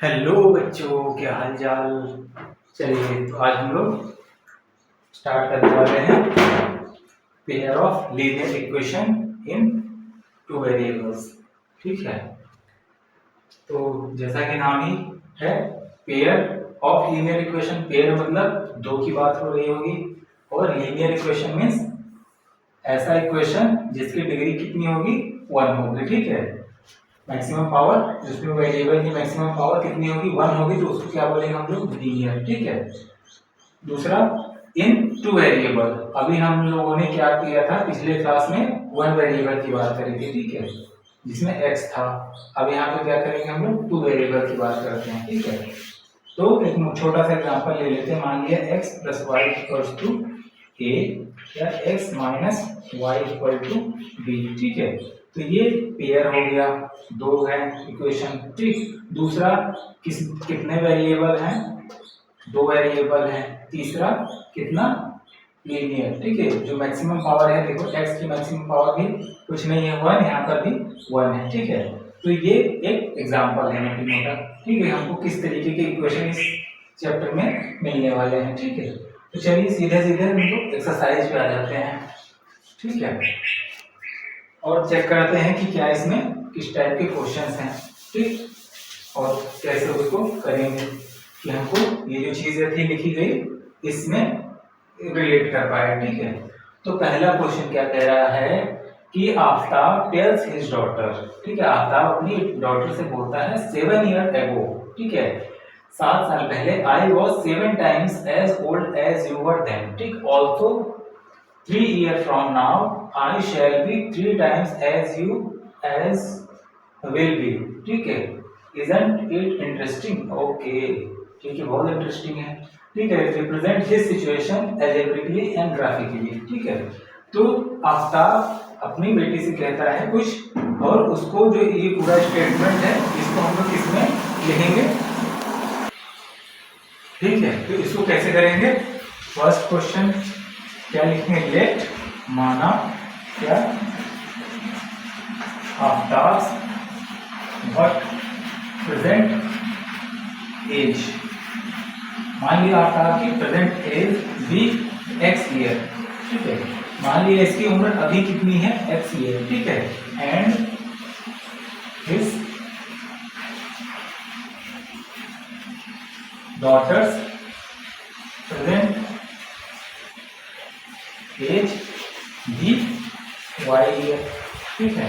Hello बच्चों, क्या हाल चाल। चलिए, तो आज हम लोग स्टार्ट करने वाले हैं pair of linear equation in two variables. ठीक है, तो जैसा कि नाम ही है pair of linear equation. Pair मतलब दो की बात हो रही होगी, और लीनियर इक्वेशन मीन्स ऐसा इक्वेशन जिसकी डिग्री कितनी होगी, 1 होगी। ठीक है, मैक्सिमम पावर जिसमें वेरिएबल की मैक्सिमम पावर कितनी होगी, 1 होगी, तो उसको क्या बोलेंगे हम लोग, लीनियर। ठीक है, दूसरा इन टू वेरिएबल। अभी हम लोगों ने क्या किया था, पिछले क्लास में वन वेरिएबल की बात करी थी। ठीक है, जिसमें x था। अब यहाँ पे क्या करेंगे हम लोग, टू वेरिएबल की बात करते हैं। ठीक है, तो एक छोटा सा एग्जांपल ले लेते हैं। मान लिया x plus y equals to a या x minus y equal to b। ठीक है, तो ये पेयर हो गया, दो है इक्वेशन। ठीक, दूसरा कितने वेरिएबल हैं, दो वेरिएबल हैं। तीसरा कितना, लीनियर। ठीक है, जो मैक्सिमम पावर है, देखो x की मैक्सिमम पावर भी कुछ नहीं है 1, यहाँ पर भी 1 है। ठीक है, तो ये एक एग्जांपल है मोटा। ठीक है, हमको किस तरीके के इक्वेशन इस चैप्टर में मिलने वाले हैं। ठीक है, तो चलिए सीधे सीधे हम लोग एक्सरसाइज पे आ जाते हैं। ठीक है, और चेक करते हैं कि क्या इसमें किस टाइप के क्वेश्चंस हैं। ठीक, और कैसे उसको करेंगे कि हमको ये जो चीजें थी लिखी गई इसमें रिलेट कर पाए। ठीक है, तो पहला क्वेश्चन क्या कह रहा है कि आफ्ताब टेल्स हिज डॉटर। ठीक है, आफ्ताब अपनी डॉटर से बोलता है 7 ईयर एगो। ठीक है, 7 साल पहले, I was 7 times as old as you were then. ठीक, also 3 years from now I shall be 3 times as you as will be। ठीक है, isn't it interesting? Okay, ठीक है, बहुत इंटरेस्टिंग है। ठीक है, represent this situation algebraically and graphically। ठीक है, तो आफ्ताब अपनी बेटी से कहता है कुछ, और उसको जो ये पूरा स्टेटमेंट है इसको हम लोग किसमें लिखेंगे। ठीक है, तो इसको कैसे करेंगे। फर्स्ट क्वेश्चन क्या लिखेंगे, लेट माना क्या, आफ्ताब व्हाट प्रेजेंट एज। मान लिया आफ्ताब की प्रेजेंट एज भी x ईयर। ठीक है, मान लिया इसकी उम्र अभी कितनी है, x ईयर। ठीक है, and his daughter's present age भी y ईयर। ठीक है,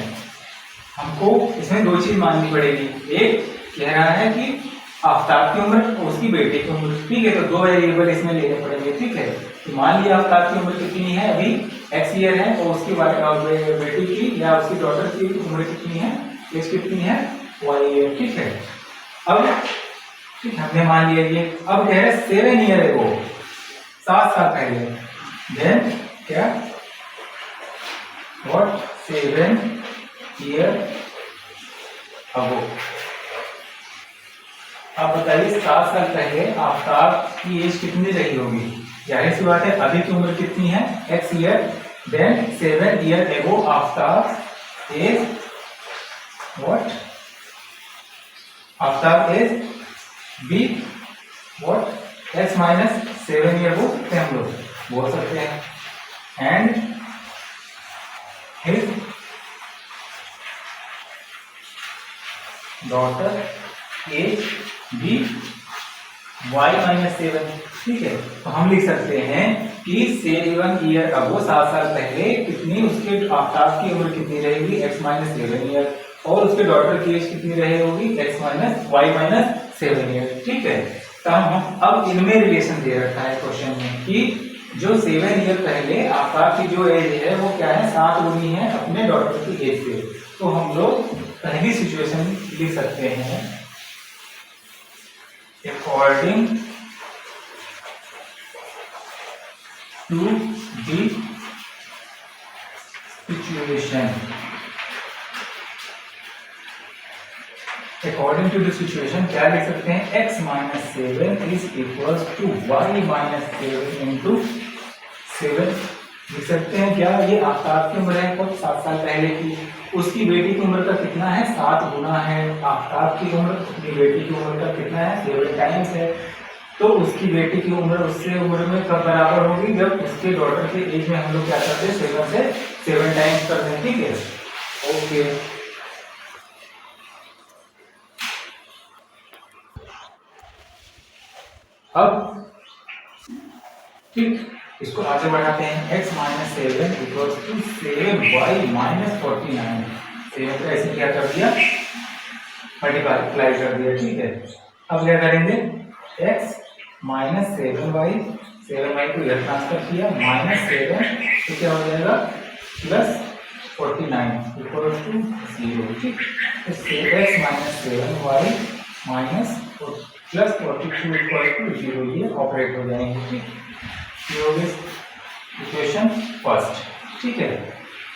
हमको इसमें दो चीज माननी पड़ेगी। एक कह रहा है कि आफ्ताब की उम्र और उसकी बेटे की उम्र। ठीक है, तो दो वेरिएबल इसमें लेने पड़ेंगे। ठीक है, तो मान लिया आफ्ताब की उम्र कितनी है, अभी x ईयर है, और उसकी बेटी की या उसकी डॉटर की उम्र कितनी है, एज कितनी है, y ईयर। ठीक है, अब ठीक हमने मान लिया ये। अब कह रहे हैं 7 ईयर है वो, 7 साल पहले। देन क्या, व्हाट 7 ईयर अगो। अब बताइए 7 साल पहले आफ्ताब की एज कितनी रही होगी। जाहिर सी बात है, अभी की उम्र कितनी है, x year. Then 7 year ago Aftab age what, Aftab age be what x minus 7 year वो हम लोग बोल सकते हैं। एंड हिज डॉटर एज भी y माइनस 7। ठीक है, तो हम लिख सकते हैं कि 7 ईयर अगो, 7 साल पहले कितनी उसके आफ्ताब की उम्र कितनी रहेगी, x माइनस 7 ईयर, और उसके डॉटर की एज कितनी रही होगी, x minus y minus 7 year. ठीक है, तो हम अब इनमें रिलेशन दे रखा है क्वेश्चन में कि जो 7 ईयर पहले आफ्ताब की जो एज है वो क्या है, 7 गुनी है अपने डॉटर की एज से। तो हम लोग पहली सिचुएशन लिख सकते हैं, according to the situation. According to the situation क्या लिख सकते हैं, x minus 7 is equal to y minus 7 into 7 लिख सकते हैं। क्या ये आफ्ताब की उम्र है, 7 साल पहले की, उसकी बेटी की उम्र का कितना है, 7 गुना है। आफ्ताब की उम्र अपनी बेटी की उम्र का कितना है, 7 टाइम्स है। तो उसकी बेटी की उम्र उससे उम्र में कब बराबर होगी, जब उसके डॉटर के एज में हम लोग क्या करते हैं, 7 से 7 टाइम्स करते हैं, ठीक है। ओके, अब ठीक, इसको आगे बढ़ाते हैं। x minus 7 equals to 7y minus 49। 7 का ऐसे क्या कर दिया, मल्टीप्लाई कर दिया, ठीक है। अब क्या करेंगे, x माइनस 7y को इधर ट्रांसफर किया, माइनस 7 तो क्या हो जाएगा, प्लस 49 इक्वल्स टू 0, ठीक। तो x minus 7y minus plus 42 equal to 0, ये ऑपरेट हो जाएंगे, ठीक। इक्वेशन फर्स्ट, ठीक है।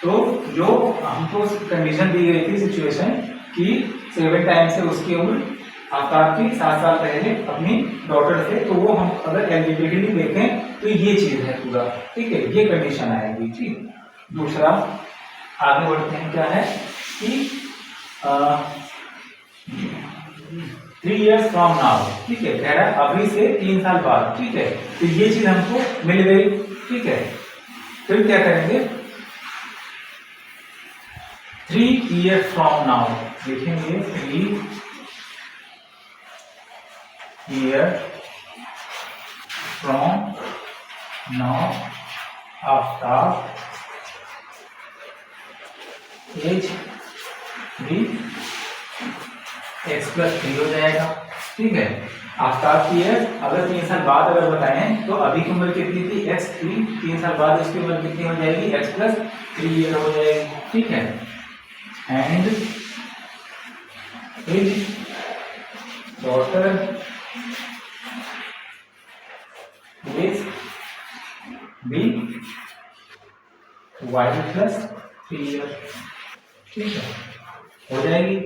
तो जो हमको कंडीशन दी गई थी, सिचुएशन कि 7 टाइम से उसकी उम्र आफ्ताब की 7 साल पहले अपनी डॉटर से, तो वो हम अगर एलिजिबिलिटी देखें तो ये चीज है पूरा, ठीक है, ये कंडीशन आएगी, ठीक। दूसरा आगे बढ़ते हैं, क्या है कि 3 years फ्रॉम नाउ, ठीक है, कह रहा है अभी से 3 साल बाद, ठीक है। तो ये चीज हमको मिल गई, ठीक है। फिर क्या करेंगे, 3 years फ्रॉम नाउ लिखेंगे, 3 years from now after age भी x प्लस 3 हो जाएगा, ठीक है। आफ्ताब की एज अगर 3 साल बाद अगर बताएं तो अभी की उम्र कितनी थी, x थी, 3 साल बाद इसकी उम्र कितनी हो जाएगी, x प्लस 3 ईयर हो जाएगी, ठीक है। And his daughter is be y plus 3 year, ठीक है, हो जाएगी,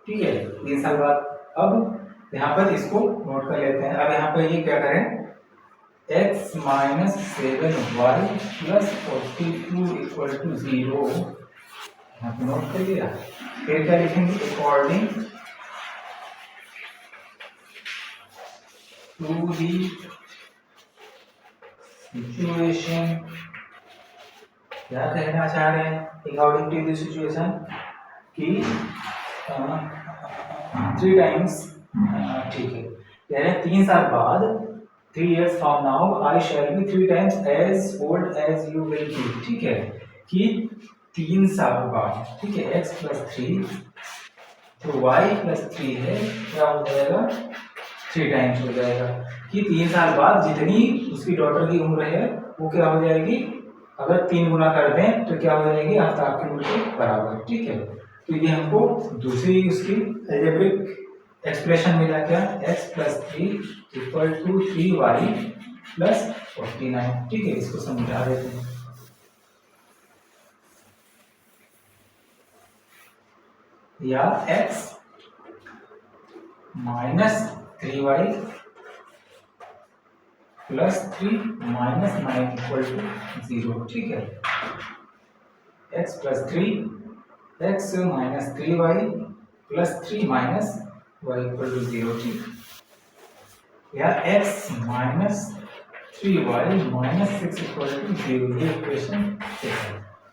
ठीक है, 3 साल बाद। अब यहाँ पर इसको नोट कर लेते हैं। अब यहाँ पर ये क्या करें, x minus 7y plus 42 equal to 0, यहाँ पर नोट कर लिया। फिर क्या लिखेंगे, अकॉर्डिंग टू दी सिचुएशन, क्या कहना चाह रहे हैं, अकॉर्डिंग टू दी सिचुएशन कि 3 टाइम्स, ठीक है, कह रहे हैं 3 साल बाद, 3 years from now I shall be 3 times as old as you will be, ठीक है, कि 3 साल बाद, ठीक है, x प्लस 3 तो y प्लस 3 है, क्या हो जाएगा, 3 टाइम्स हो जाएगा, कि 3 साल बाद जितनी उसकी डॉटर की उम्र है वो क्या हो जाएगी, अगर 3 गुना कर दें तो क्या हो जाएगी, आफ्ताब की उम्र के बराबर, ठीक है। तो ये हमको दूसरी उसकी अलजेब्रिक एक्सप्रेशन मिला, क्या, x plus 3 equal to 3y plus 49, ठीक है। इसको समझा देते हैं। या x minus 3y plus 3 minus 9 equal to 0, ठीक है। x plus 3 x minus 3y plus 3 minus y equal to 0, ठीक, या x minus 3y minus 6 equal to 0, ये इक्वेशन है।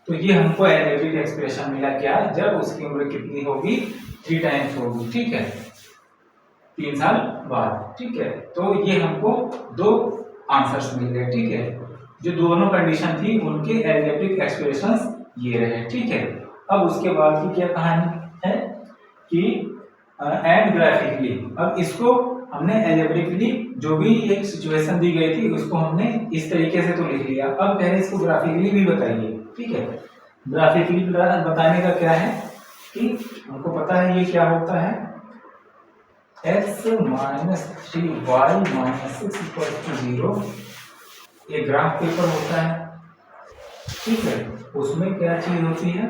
तो ये हमको अलजेब्रिक एक्सप्रेशन मिला, क्या, जब उसकी उम्र कितनी होगी, 3 टाइम्स होगी, ठीक है, 3 साल बाद, ठीक है। तो ये हमको 2 आंसर्स मिल गए, ठीक है। जो दोनों कंडीशन थी उनके अलजेब्रिक एक्सप्रेशंस ये रहे, ठीक है। अब उसके बाद की क्या कहानी है कि एंड ग्राफिकली, अब इसको हमने अलजेब्रिकली जो भी एक सिचुएशन दी गई थी उसको हमने इस तरीके से तो लिख लिया, अब कह रहे इसको ग्राफिकली भी बताइए, ठीक है। ग्राफिकली बताने का क्या है कि हमको पता है ये क्या होता है, x minus 3y minus 6 equal to 0, ये ग्राफ पेपर होता है, ठीक है। उसमें क्या चीज होती है,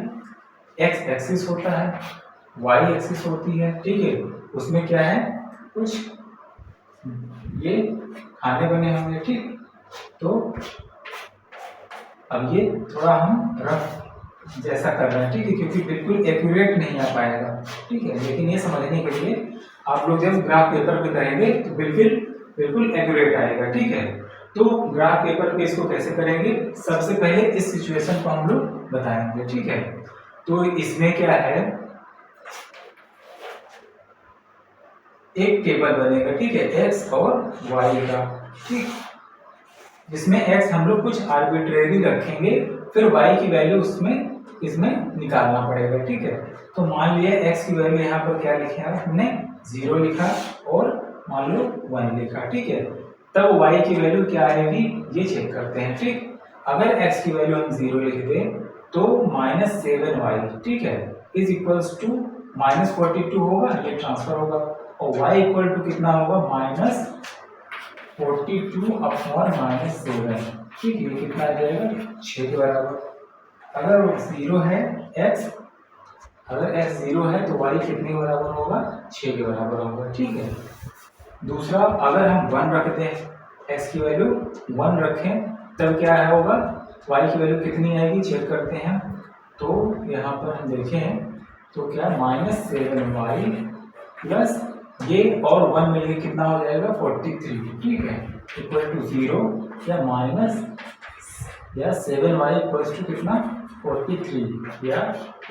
x एक्सिस होता है, y एक्सिस होती है, ठीक है। उसमें क्या है, कुछ ये खाने बने होंगे, ठीक। तो अब ये थोड़ा हम रफ जैसा कर रहे हैं, ठीक है, क्योंकि बिल्कुल एक्यूरेट नहीं आ पाएगा, ठीक है। लेकिन ये समझने के लिए आप लोग जब ग्राफ पेपर पे करेंगे तो बिल्कुल बिल्कुल एक्यूरेट आएगा, ठीक है। तो ग्राफ पेपर पे इसको कैसे करेंगे, सबसे पहले इस सिचुएशन को हम लोग बताएंगे, ठीक है। तो इसमें क्या है, एक टेबल बनेगा, ठीक है, एक्स और वाई का, ठीक, जिसमें एक्स हम लोग कुछ आर्बिट्रेरी रखेंगे, फिर वाई की वैल्यू उसमें इसमें निकालना पड़ेगा, ठीक है। तो मान लिया एक्स की वैल्यू यहाँ पर क्या लिखा है हमने, 0 लिखा और मान लो 1 लिखा, ठीक है। तब वाई की वैल्यू क्या आएगी ये चेक करते हैं, ठीक। अगर एक्स की वैल्यू हम 0 लिख दें तो -7y, ठीक है, इज इक्वल्स टू -42 होगा, ये ट्रांसफर होगा, और y इक्वल टू कितना होगा, -42 अपॉन -7, ठीक है, ये कितना आ जाएगा 6 के बराबर। अगर 0 है x, अगर x 0 है तो y कितने के बराबर होगा, 6 के बराबर होगा, ठीक है। दूसरा, अगर हम 1 रख दें, x की वैल्यू 1 रखें, तब क्या है होगा, y की वैल्यू कितनी आएगी चेक करते हैं। तो यहाँ पर हम देखें तो क्या -7y प्लस ये और 1 मिलकर कितना हो जाएगा 43, ठीक है, इक्वल टू 0 या माइनस या 7y इक्वल टू कितना 43 या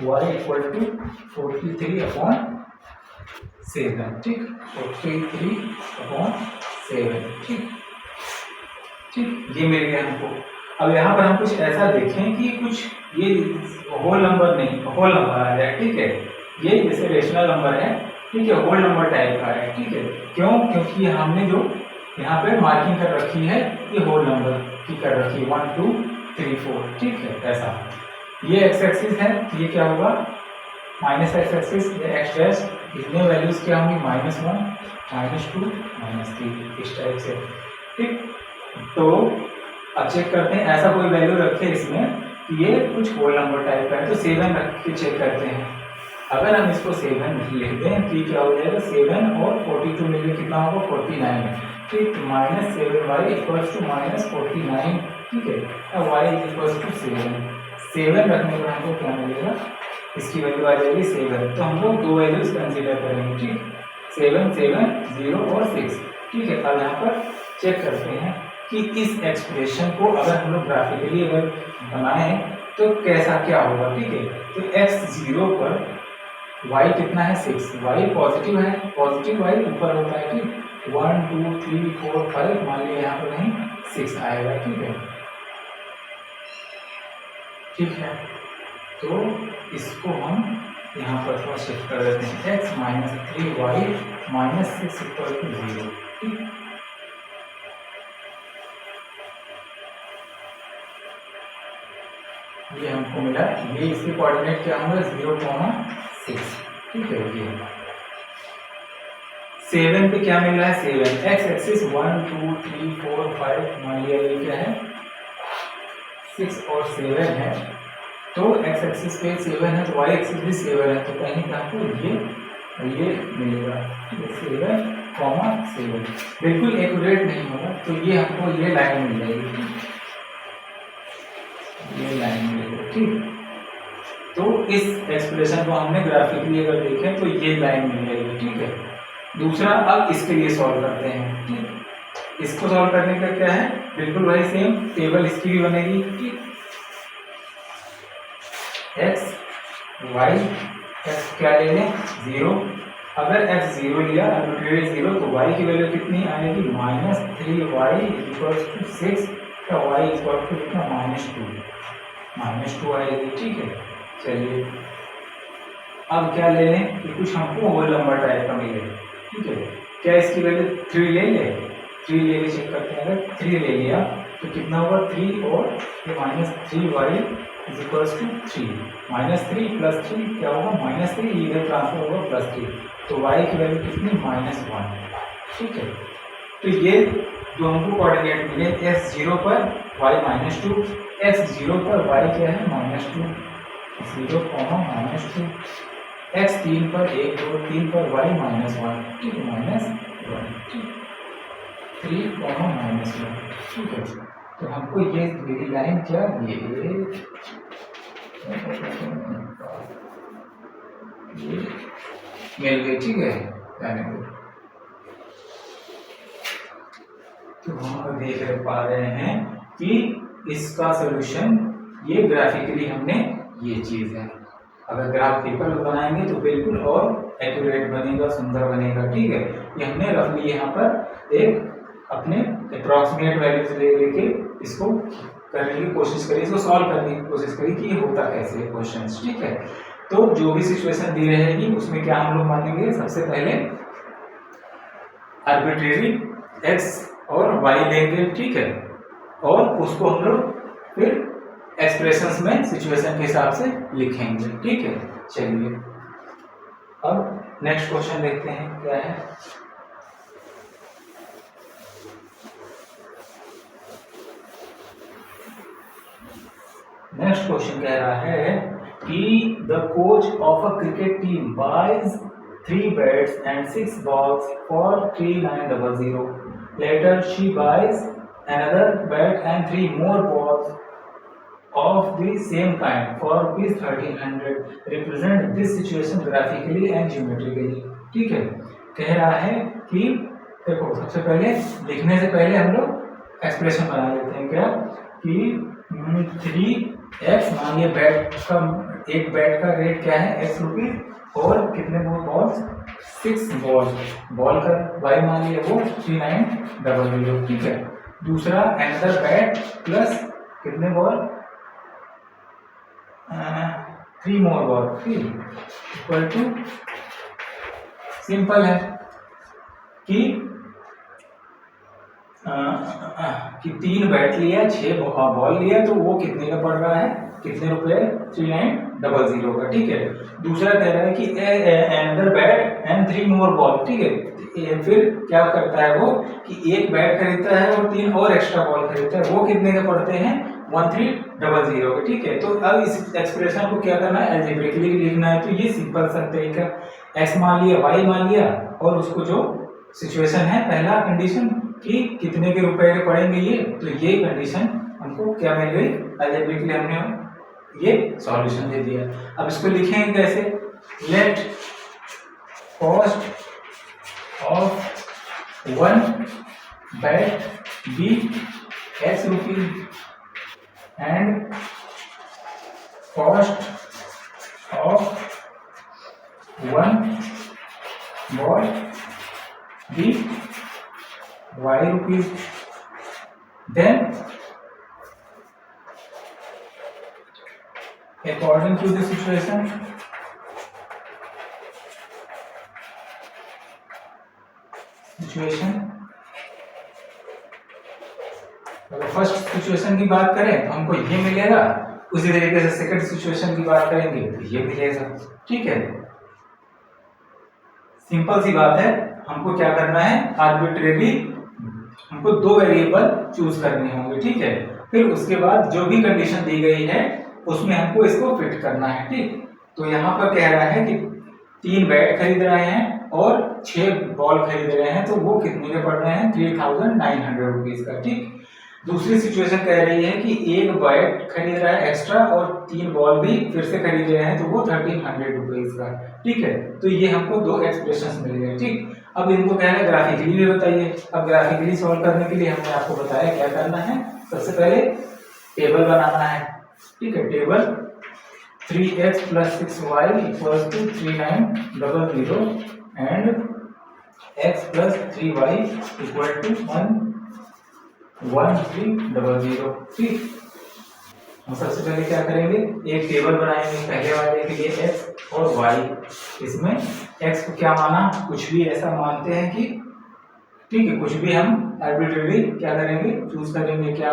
y इक्वल टू 43 अपॉन 7, ठीक, 43 अपॉन 7, ठीक, ठीक, ये मिल गया हमको। अब यहाँ पर हम कुछ ऐसा देखें कि कुछ ये होल नंबर नहीं, होल नंबर आ जाए, ठीक है, ये जैसे रेशनल नंबर है, ठीक है, होल नंबर टाइप का है, ठीक है। क्यों, क्योंकि हमने जो यहाँ पे मार्किंग कर रखी है ये होल नंबर की कर रखी है, 1 2 3 4, ठीक है, ऐसा। ये एक्स एक्सिस है, ये क्या होगा माइनस एक्स एक्सिस, ये एक्स डैश, इसमें वैल्यूज क्या होंगी -1 -2 -3, इस टाइप से, ठीक। तो अब चेक करते हैं, ऐसा कोई वैल्यू रखे इसमें कि ये कुछ होल नंबर टाइप का है, तो 7 रख के चेक करते हैं। अगर हम इसको 7 लिख दें तो क्या हो जाएगा, 7 और 42 मिलकर कितना होगा 49, ठीक, -7y इक्वल्स टू -49, ठीक है, अब y इक्वल्स टू 7 रखने पर हमको क्या मिलेगा, इसकी वैल्यू आ जाएगी 7। तो हम लोग दो वैल्यूज कंसीडर करेंगे, ठीक, 7 7 0 और 6, ठीक है। अब यहाँ पर चेक करते हैं कि इस एक्सप्रेशन को अगर हम लोग ग्राफिकली अगर बनाएं तो कैसा क्या होगा, ठीक है। तो x 0 पर y कितना है 6, y पॉजिटिव है, पॉजिटिव y ऊपर होता है, ठीक, 1 2 3 4 5, मान लिया यहाँ पर नहीं 6 आएगा, ठीक है, ठीक है। तो इसको हम यहाँ पर थोड़ा शिफ्ट कर देते हैं, x -3y -6 इक्वल टू 0, ठीक, ये हमको मिला, ये इसके कोऑर्डिनेट क्या होंगे 0,6, ठीक है। ये 7 पे क्या मिल रहा है 7, एक्स एक्सिस 1 2 3 4 5, मान लिया ये क्या है 6 और 7 है, तो एक्स एक्सिस पे 7 है तो वाई एक्सिस भी 7 है, तो कहीं आपको ये मिलेगा, 7,7, बिल्कुल एक्यूरेट नहीं होगा, तो ये हमको ये लाइन मिल जाएगी, ये लाइन मिलेगी, ठीक। तो इस एक्सप्रेशन को हमने ग्राफिकली अगर देखें तो ये लाइन मिल जाएगी, ठीक है। दूसरा, अब इसके लिए सॉल्व करते हैं, ठीक। इसको सॉल्व करने का क्या है, बिल्कुल वही सेम टेबल इसकी भी बनेगी, ठीक। एक्स वाई, एक्स क्या ले लें 0, अगर x 0 लिया आर्बिट्रेरी 0 तो y की वैल्यू कितनी आएगी -3y इक्वल्स टू 6, तो y इक्वल टू कितना -2 आएगी, ठीक है। चलिए अब क्या ले लें कि कुछ हमको होल नंबर टाइप का मिले, ठीक है। क्या इसकी वैल्यू 3 ले ले, 3 ले के चेक करते हैं, अगर 3 ले लिया तो कितना होगा 3 और ये -3y is equals to 3, -3 plus 3 क्या होगा -3, इधर ट्रांसफर होगा +3, तो y की वैल्यू कितनी -1, ठीक है। तो ये जो हमको कोऑर्डिनेट मिले x 0 पर y -2, x 0 पर y क्या है -2, 0, -2, x 3 पर 1 2 3 पर y -1, ठीक है, -1, ठीक, 3, -1, ठीक है। तो हमको ये मेरी लाइन क्या ये ये मिल गई, ठीक है। तो हम देख पा रहे हैं कि इसका सॉल्यूशन ये ग्राफिकली हमने ये चीज है। अगर ग्राफ पेपर बनाएंगे तो बिल्कुल और एक्यूरेट बनेगा, सुंदर बनेगा, ठीक है। ये हमने रफली यहाँ पर एक अपने अप्रॉक्सीमेट वैल्यूज लेके इसको करने की कोशिश करी, इसको सॉल्व करने की कोशिश करी कि ये होता कैसे है क्वेश्चन, ठीक है। तो जो भी सिचुएशन दी रहेगी उसमें क्या हम लोग मानेंगे, सबसे पहले आर्बिट्रेरी एक्स और वाई लेंगे, ठीक है, और उसको हम लोग फिर एक्सप्रेशंस में सिचुएशन के हिसाब से लिखेंगे, ठीक है। चलिए अब नेक्स्ट क्वेश्चन देखते हैं क्या है। नेक्स्ट क्वेश्चन कह रहा है कि the coach of a cricket team buys 3 bats and 6 balls for 3900. Later she buys another bat and 3 more balls of the same kind for rupees 1300. Represent this situation graphically and geometrically. ठीक है, कह रहा है कि देखो सबसे पहले लिखने से पहले हम लोग एक्सप्रेशन बना लेते हैं क्या कि 3x मान लिया बैट का, एक बैट का रेट क्या है x रुपीज, और कितने बॉल्स 6 बॉल का वाई मान लिया वो 3900, ठीक है। दूसरा एनदर बैट प्लस कितने ball 3 more ball 3 equal to, simple है कि 3 बैट लिया 6 बॉल लिया तो वो कितने का पड़ रहा है, कितने रुपए 3900 का, ठीक है। दूसरा कह रहा है कि another bat and 3 more ball, ठीक है। फिर क्या करता है वो कि एक बैट खरीदता है और 3 और एक्स्ट्रा बॉल खरीदता है, वो कितने के पड़ते हैं 1300 के, ठीक है। तो अब इस एक्सप्रेशन को क्या करना है, अलजेब्रिकली लिखना है। तो ये सिंपल सा तरीका, x मान लिया y मान लिया और उसको जो सिचुएशन है पहला कंडीशन कि कितने के रुपए के पड़ेंगे ये, तो ये कंडीशन हमको क्या मिल गई, अलजेब्रिकली हमने ये सॉल्यूशन दे दिया। अब इसको लिखेंगे कैसे, let cost of 1 bat be x rupees and cost of 1 ball be y rupees. Then according to the situation अगर फर्स्ट सिचुएशन की बात करें तो हमको ये मिलेगा, उसी तरीके से सेकंड सिचुएशन की बात करेंगे तो ये मिलेगा, ठीक है। सिंपल सी बात है, हमको क्या करना है, आर्बिट्रेरी हमको 2 वेरिएबल चूज करने होंगे, ठीक है। फिर उसके बाद जो भी कंडीशन दी गई है उसमें हमको इसको फिट करना है, ठीक। तो यहाँ पर कह रहा है कि 3 बैट खरीद रहे हैं और 6 बॉल खरीद रहे हैं, तो वो कितने के पड़ रहे हैं 3900 रुपीज का, ठीक। दूसरी सिचुएशन कह रही है कि एक बैट खरीद रहा है एक्स्ट्रा और 3 बॉल भी फिर से खरीद रहे हैं, तो वो 1300 रुपीज का, ठीक है। तो ये हमको 2 एक्सप्रेशन मिल गए, ठीक। अब इनको कह रहे हैं ग्राफिकली भी बताइए। अब ग्राफिकली सॉल्व करने के लिए हमने आपको बताया क्या करना है, सबसे पहले टेबल बनाना है, ठीक है। Table 3x plus 6y equals to 3900 and x plus 3y equal to 1300, ठीक। हम सबसे पहले क्या करेंगे, एक टेबल बनाएंगे पहले वाले के लिए x और y। इसमें x को क्या माना, कुछ भी ऐसा मानते हैं कि, ठीक है, कुछ भी हम आर्बिट्रेरी क्या करेंगे, चूज करेंगे। क्या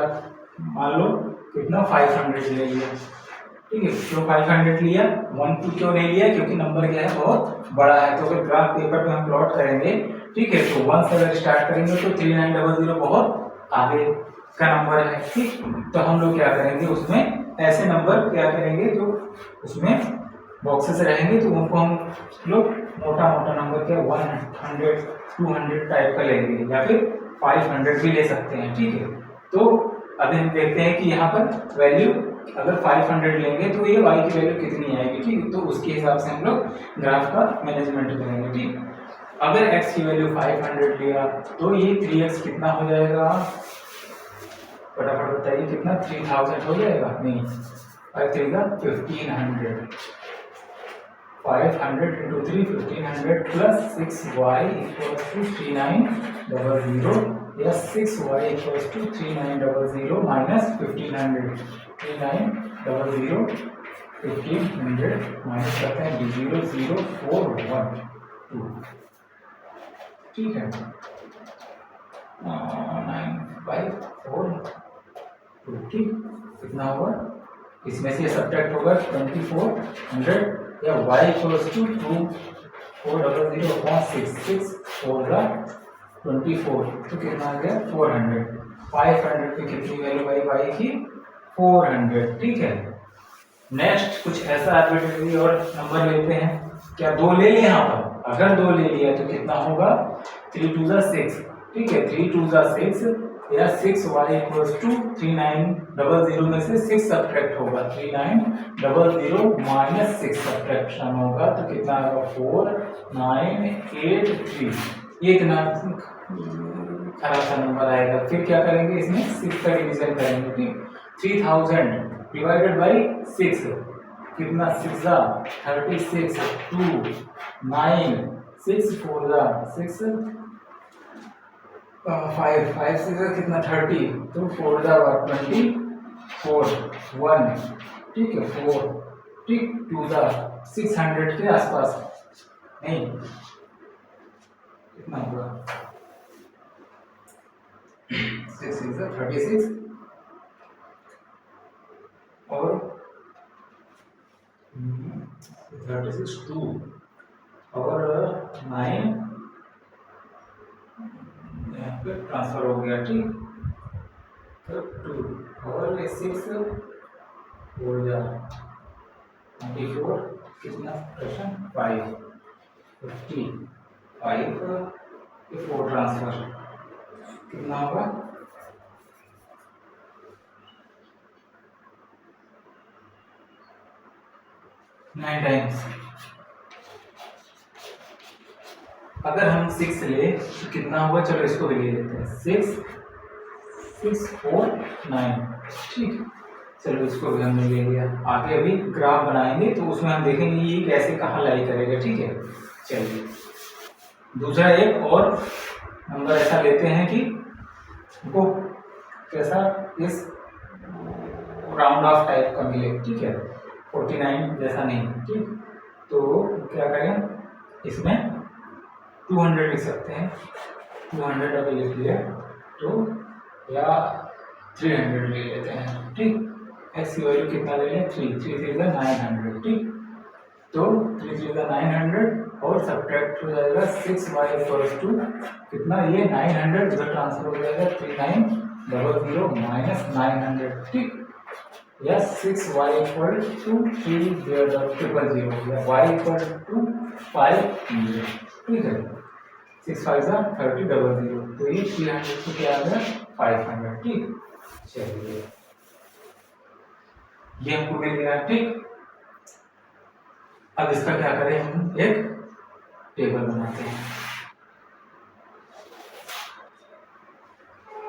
मान लो कितना 500 ले लिया, ठीक है। क्यों 500 लिया, 1 क्यों नहीं लिया, क्योंकि नंबर क्या है बहुत बड़ा है। तो अगर ग्राफ पेपर पे हम प्लॉट करेंगे, ठीक है, तो 1 से अगर स्टार्ट करेंगे तो 3900 बहुत आगे का नंबर है, ठीक। तो हम लोग क्या करेंगे, उसमें ऐसे नंबर क्या करेंगे जो उसमें बॉक्सेस रहेंगे, तो उनको हम लोग मोटा मोटा नंबर क्या 100 200 टाइप का लेंगे, या फिर 500 भी ले सकते हैं, ठीक है। तो अभी हम देखते हैं कि यहाँ पर वैल्यू अगर 500 लेंगे तो ये y की वैल्यू कितनी आएगी, ठीक। तो उसके हिसाब से हम लोग ग्राफ का मैनेजमेंट करेंगे, ठीक। अगर x की वैल्यू 500 लिया तो ये 3x कितना हो जाएगा, फटाफट बताइए कितना, 3000 हो जाएगा, नहीं 5 3 का 1500, 500 into 3 1500 plus 6y equals to 3900 या 6y equals to 3900 minus 1500, 3900 1500 minus करते हैं 00412, ठीक है, 9542, ठीक। कितना होगा, इसमें से सब्ट्रैक्ट होगा 2400 या y इक्वल्स टू 2400/6 4 का 24, तो कितना आ गया 400, 500 पे कितनी वैल्यू आई y की 400, ठीक है। नेक्स्ट कुछ ऐसा आर्बिट्रेरी और नंबर लेते हैं, क्या 2 ले लें यहाँ पर, अगर 2 ले लिया तो कितना होगा 3 2 6, ठीक है, 3 2 6 या 6y इक्वल्स टू 3900 में से 6 सब्ट्रैक्ट होगा, 3900 माइनस 6 सब्ट्रैक्शन होगा तो कितना आएगा 4983, ये इतना खराब सा नंबर आएगा। फिर क्या करेंगे, इसमें 6 का डिवीजन करेंगे, ठीक। 3000 डिवाइडेड बाई 6 कितना, 6 36 2 9 6 4 6 5 5 6 कितना 30, तो 4 24 1, ठीक है 4, ठीक, 2 600 के आसपास, नहीं कितना होगा 6 36 और 36 2 और 9 यहाँ पे ट्रांसफर हो गया, ठीक, तो 2 और 6 हो गया 24, कितना प्रश्न 5 55 4 ट्रांसफर कितना होगा 9 टाइम्स। अगर हम 6 ले तो कितना होगा, चलो इसको भी ले लेते हैं, 6 6 4 9, ठीक, चलो इसको भी हमने ले लिया। आगे अभी ग्राफ बनाएंगे तो उसमें हम देखेंगे ये कैसे कहाँ लाई करेगा, ठीक है। चलिए दूसरा एक और नंबर ऐसा लेते हैं कि वो कैसा, इस राउंड ऑफ टाइप का मिले, ठीक है, 49 जैसा नहीं, ठीक। तो क्या करें, इसमें 200 लिख सकते हैं, 200 अगर लिख लिया तो, या 300 ले लेते हैं, ठीक। x की वैल्यू कितना ले लें, 3 3 3 का 900, ठीक, तो 3 3 का 900 और सब्ट्रैक्ट हो जाएगा 6y इक्वल्स टू कितना, ये 900 उधर ट्रांसफर हो जाएगा 3900 माइनस 900, ठीक, या 6y इक्वल टू 3000 या y इक्वल टू 500, ठीक है, 6 5 30 00, तो ये 300 को क्या आ गया 500, ठीक। चलिए ये हमको मिल गया, ठीक। अब इसका क्या करें, हम एक टेबल बनाते हैं।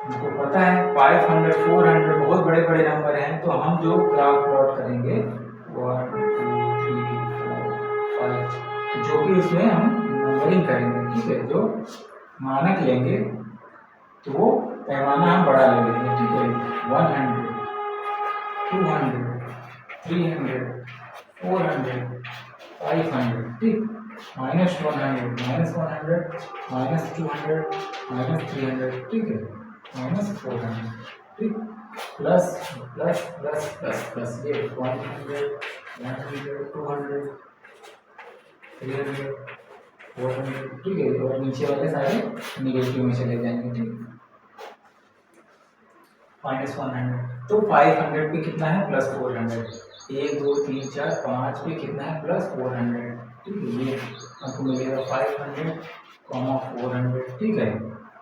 हमको पता है 500 400 बहुत बड़े बड़े नंबर हैं, तो हम जो ग्राफ प्लॉट करेंगे 1 2 3 4 5, जो कि उसमें हम नंबरिंग करेंगे, ठीक है, जो मानक लेंगे तो वो पैमाना हम बड़ा ले लेंगे, ठीक है, 100 200 300 400 500, ठीक, -100 -100 -200 -300, ठीक है, -400, ठीक, plus plus plus plus plus ये 100 100 200 300 400, ठीक है, और नीचे वाले सारे निगेटिव में चले जाएंगे, ठीक, -100, तो 500 पे कितना है +400, 1 2 3 4 5 पे कितना है +400, ठीक है, ये आपको मिलेगा 500 400, ठीक है।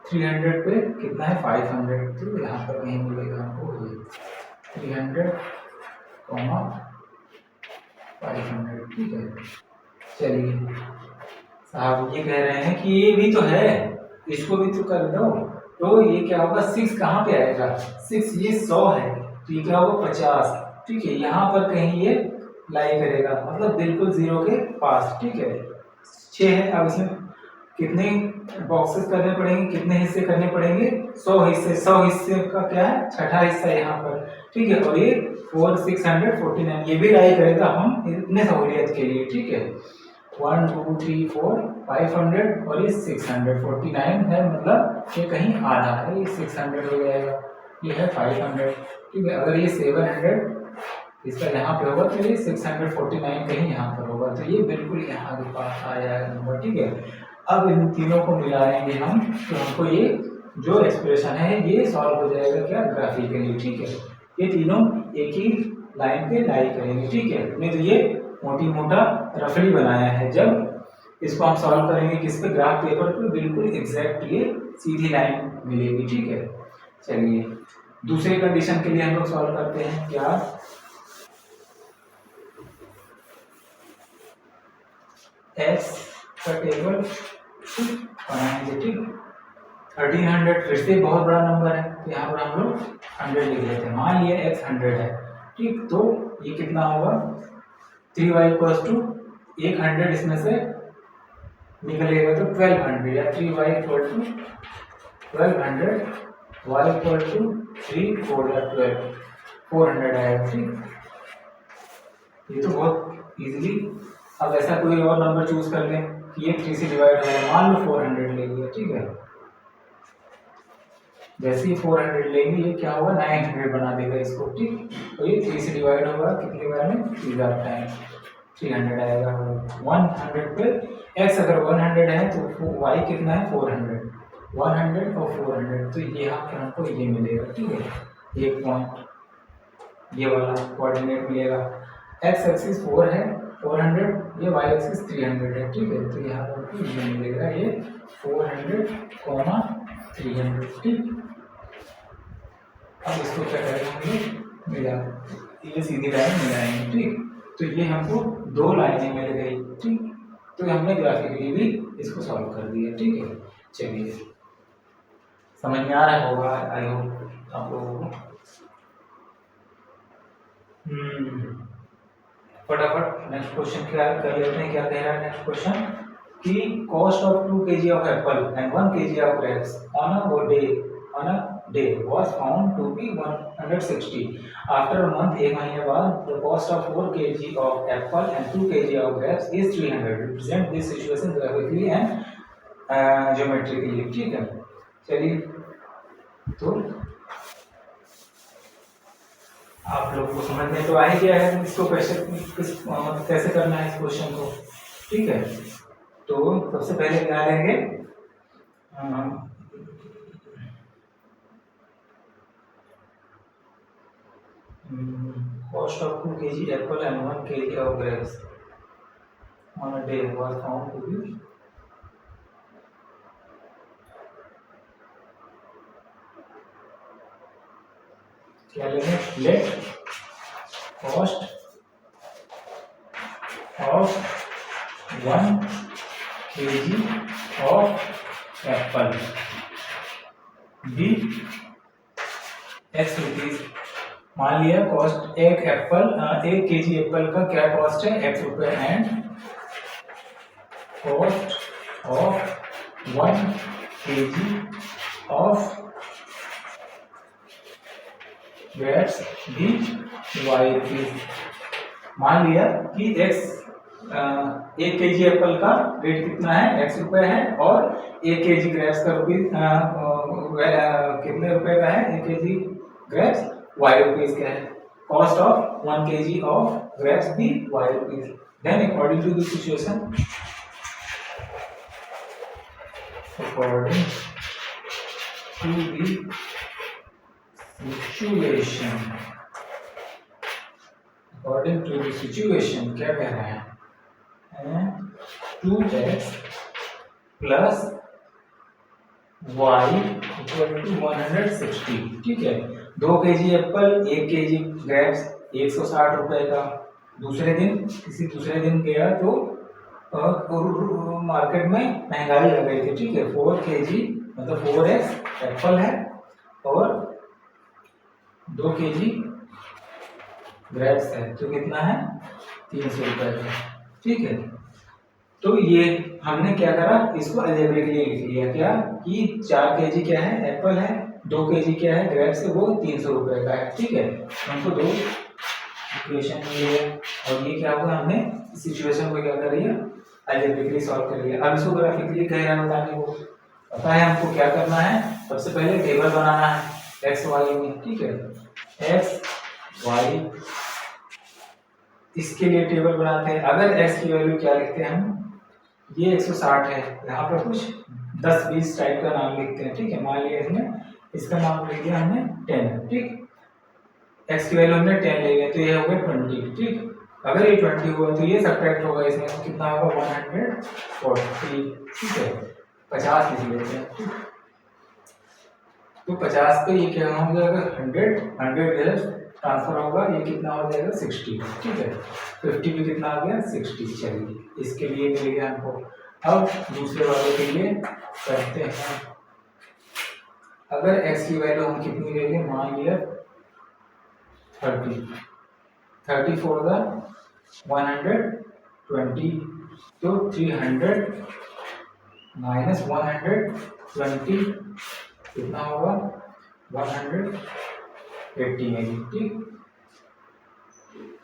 300 पे कितना है 500, तो यहाँ पर नहीं मिलेगा आपको, 300 500, ठीक है। चलिए साहब ये कह रहे हैं कि ये भी तो है, इसको भी तो कर दो, तो ये क्या होगा 6 कहाँ पे आएगा, 6 ये 100 है तो ये क्या होगा 50, ठीक है। यहाँ पर कहीं ये लाई करेगा, मतलब बिल्कुल 0 के पास, ठीक है। 6 है, अब इसमें कितने बॉक्सेस करने पड़ेंगे, कितने हिस्से करने पड़ेंगे, 100 हिस्से। 100 हिस्से का क्या है, छठा हिस्सा यहाँ पर, ठीक है। और ये 4649 ये भी लाई करेगा हम इतने सहूलियत के लिए, ठीक है। 1 2 3 4 500 और ये 649 है, मतलब ये कहीं आधा है, ये 600 हो जाएगा, ये है 500, ठीक है। अगर ये 700 इसका यहाँ पे होगा तो ये 649 कहीं यहाँ पर होगा, तो ये बिल्कुल यहाँ के पास आ जाएगा नंबर, ठीक है। अब इन तीनों को मिलाएंगे हम, तो हमको ये जो एक्सप्रेशन है ये सॉल्व हो जाएगा क्या, ग्राफिकली, ठीक है। ये तीनों एक ही लाइन पे लाई करेंगे, ठीक है। हमने तो ये मोटी मोटा रफली बनाया है, जब इसको हम सॉल्व करेंगे किस पे, ग्राफ पेपर पे, बिल्कुल एग्जैक्ट ये सीधी लाइन मिलेगी, ठीक है। चलिए दूसरे कंडीशन के लिए हम लोग सॉल्व करते हैं, क्या एक्स का टेबल बनाएंगे, ठीक। 1300 फिर से बहुत बड़ा नंबर है, तो यहाँ पर हम लोग 100 लिख लेते हैं। मान लिया x 100 है, ठीक, तो ये कितना होगा 3y इक्वल्स टू 100 इसमें से निकलेगा तो 1200, या 3y equal to 1200, y equal to 3 4 12 400 आएगा, ठीक। ये तो बहुत इजीली, अब ऐसा कोई और नंबर चूज कर लें कि ये 3 से डिवाइड हो रहा है, मान लो 400 ले लिया, ठीक है। जैसे ही 400 लेंगे ये क्या होगा 900 बना देगा इसको, ठीक। तो ये 3 से डिवाइड होगा कितने बार में, 3 टाइम, 300 आएगा। 100 पे x अगर 100 है तो y कितना है 400, 100 और 400, तो यहाँ पर हमको ये मिलेगा, ठीक है। एक पॉइंट ये वाला कोऑर्डिनेट मिलेगा, x एक्सिस 4 है 400, ये y एक्सिस 300 है, ठीक है। तो यहाँ पर ये मिलेगा ये 400, 300, ठीक। अब इसको क्या करेंगे मिला, ये सीधी लाइन मिलाएंगे, ठीक। तो ये हमको 2 लाइनें मिल गई, ठीक। तो हमने ग्राफिकली भी इसको सॉल्व कर दिया, ठीक है। चलिए समझ में आ रहा होगा आई होप आप लोगों को। फटाफट नेक्स्ट क्वेश्चन क्या कर लेते हैं, क्या कह रहा है नेक्स्ट क्वेश्चन कि cost of 2 kg of Apple and 1 kg of grapes on a day was found to be 160. After a month, एक महीने बाद, the cost of 4 kg of apple and 2 kg of grapes is 300. Represent this situation graphically and geometrically, ठीक है। चलिए तो आप लोग को समझ में तो आ ही गया है इसको कैसे करना है इस क्वेश्चन को, ठीक है। तो सबसे पहले क्या लेंगे, cost of 2 kg apple and 1 kg of grapes on a day was found to be क्या लेंगे, let cost of 1 kg of apple be x rupees. मान लिया कॉस्ट एक kg एप्पल का क्या कॉस्ट है x रुपए, and cost of 1 kg of grapes भी y रुपीज। मान लिया कि एक kg एप्पल का रेट कितना है x रुपए है, और 1 kg ग्रेप्स का कितने रुपए का है, 1 kg ग्रेप्स y रुपीज का है। Cost of 1 kg of grapes भी y rupees. Then according to the situation, according to the situation क्या कह रहे हैं, 2x plus y equal to 160, ठीक है। 2 kg एप्पल 1 kg ग्रेप्स 160 रुपये का। दूसरे दिन किसी दूसरे दिन गया तो मार्केट में महंगाई लग गई थी, ठीक है। 4 kg मतलब 4x एप्पल है और 2 kg ग्रेप्स है, तो कितना है 300 रुपये का, ठीक है। तो ये हमने क्या करा, इसको अलजेब्रिकली लिख लिया क्या कि 4 kg क्या है एप्पल है, 2 kg क्या है ग्रेप्स है, वो 300 रुपये का है, ठीक है। हमको दो इक्वेशन मिली है और ये क्या हुआ, हमने सिचुएशन को क्या कर लिया अलजेब्रिकली सॉल्व कर लिया। अब इसको ग्राफिकली कह रहा है बताने को, पता है हमको क्या करना है, सबसे पहले टेबल बनाना है एक्स वाई में, ठीक है। एक्स वाई इसके लिए टेबल बनाते हैं। अगर एक्स की वैल्यू क्या लिखते हैं हम, ये 160 है, यहाँ पर कुछ 10-20 टाइप का नाम लिखते हैं, ठीक है। मान लिया इसमें इसका नाम लिख दिया हमने 10, ठीक। एक्स की वैल्यू हमने 10 ले लिया तो ये हो गया 20, ठीक। अगर ये 20 हुआ तो ये सब्ट्रैक्ट होगा इसमें, तो कितना होगा 140, ठीक है। 50 लिख लेते हैं, ठीक। तो 50 पे ये क्या हो जाएगा 100 इधर ट्रांसफर होगा, ये कितना हो जाएगा 60, ठीक है। 50 पे कितना आ गया 60, चलिए इसके लिए मिल गया हमको। अब दूसरे वाले के लिए करते हैं। अगर x की वैल्यू हम कितनी ले लें, मान लिया 30 फॉर द 120, तो 300 माइनस 120 कितना होगा 180 में, ठीक।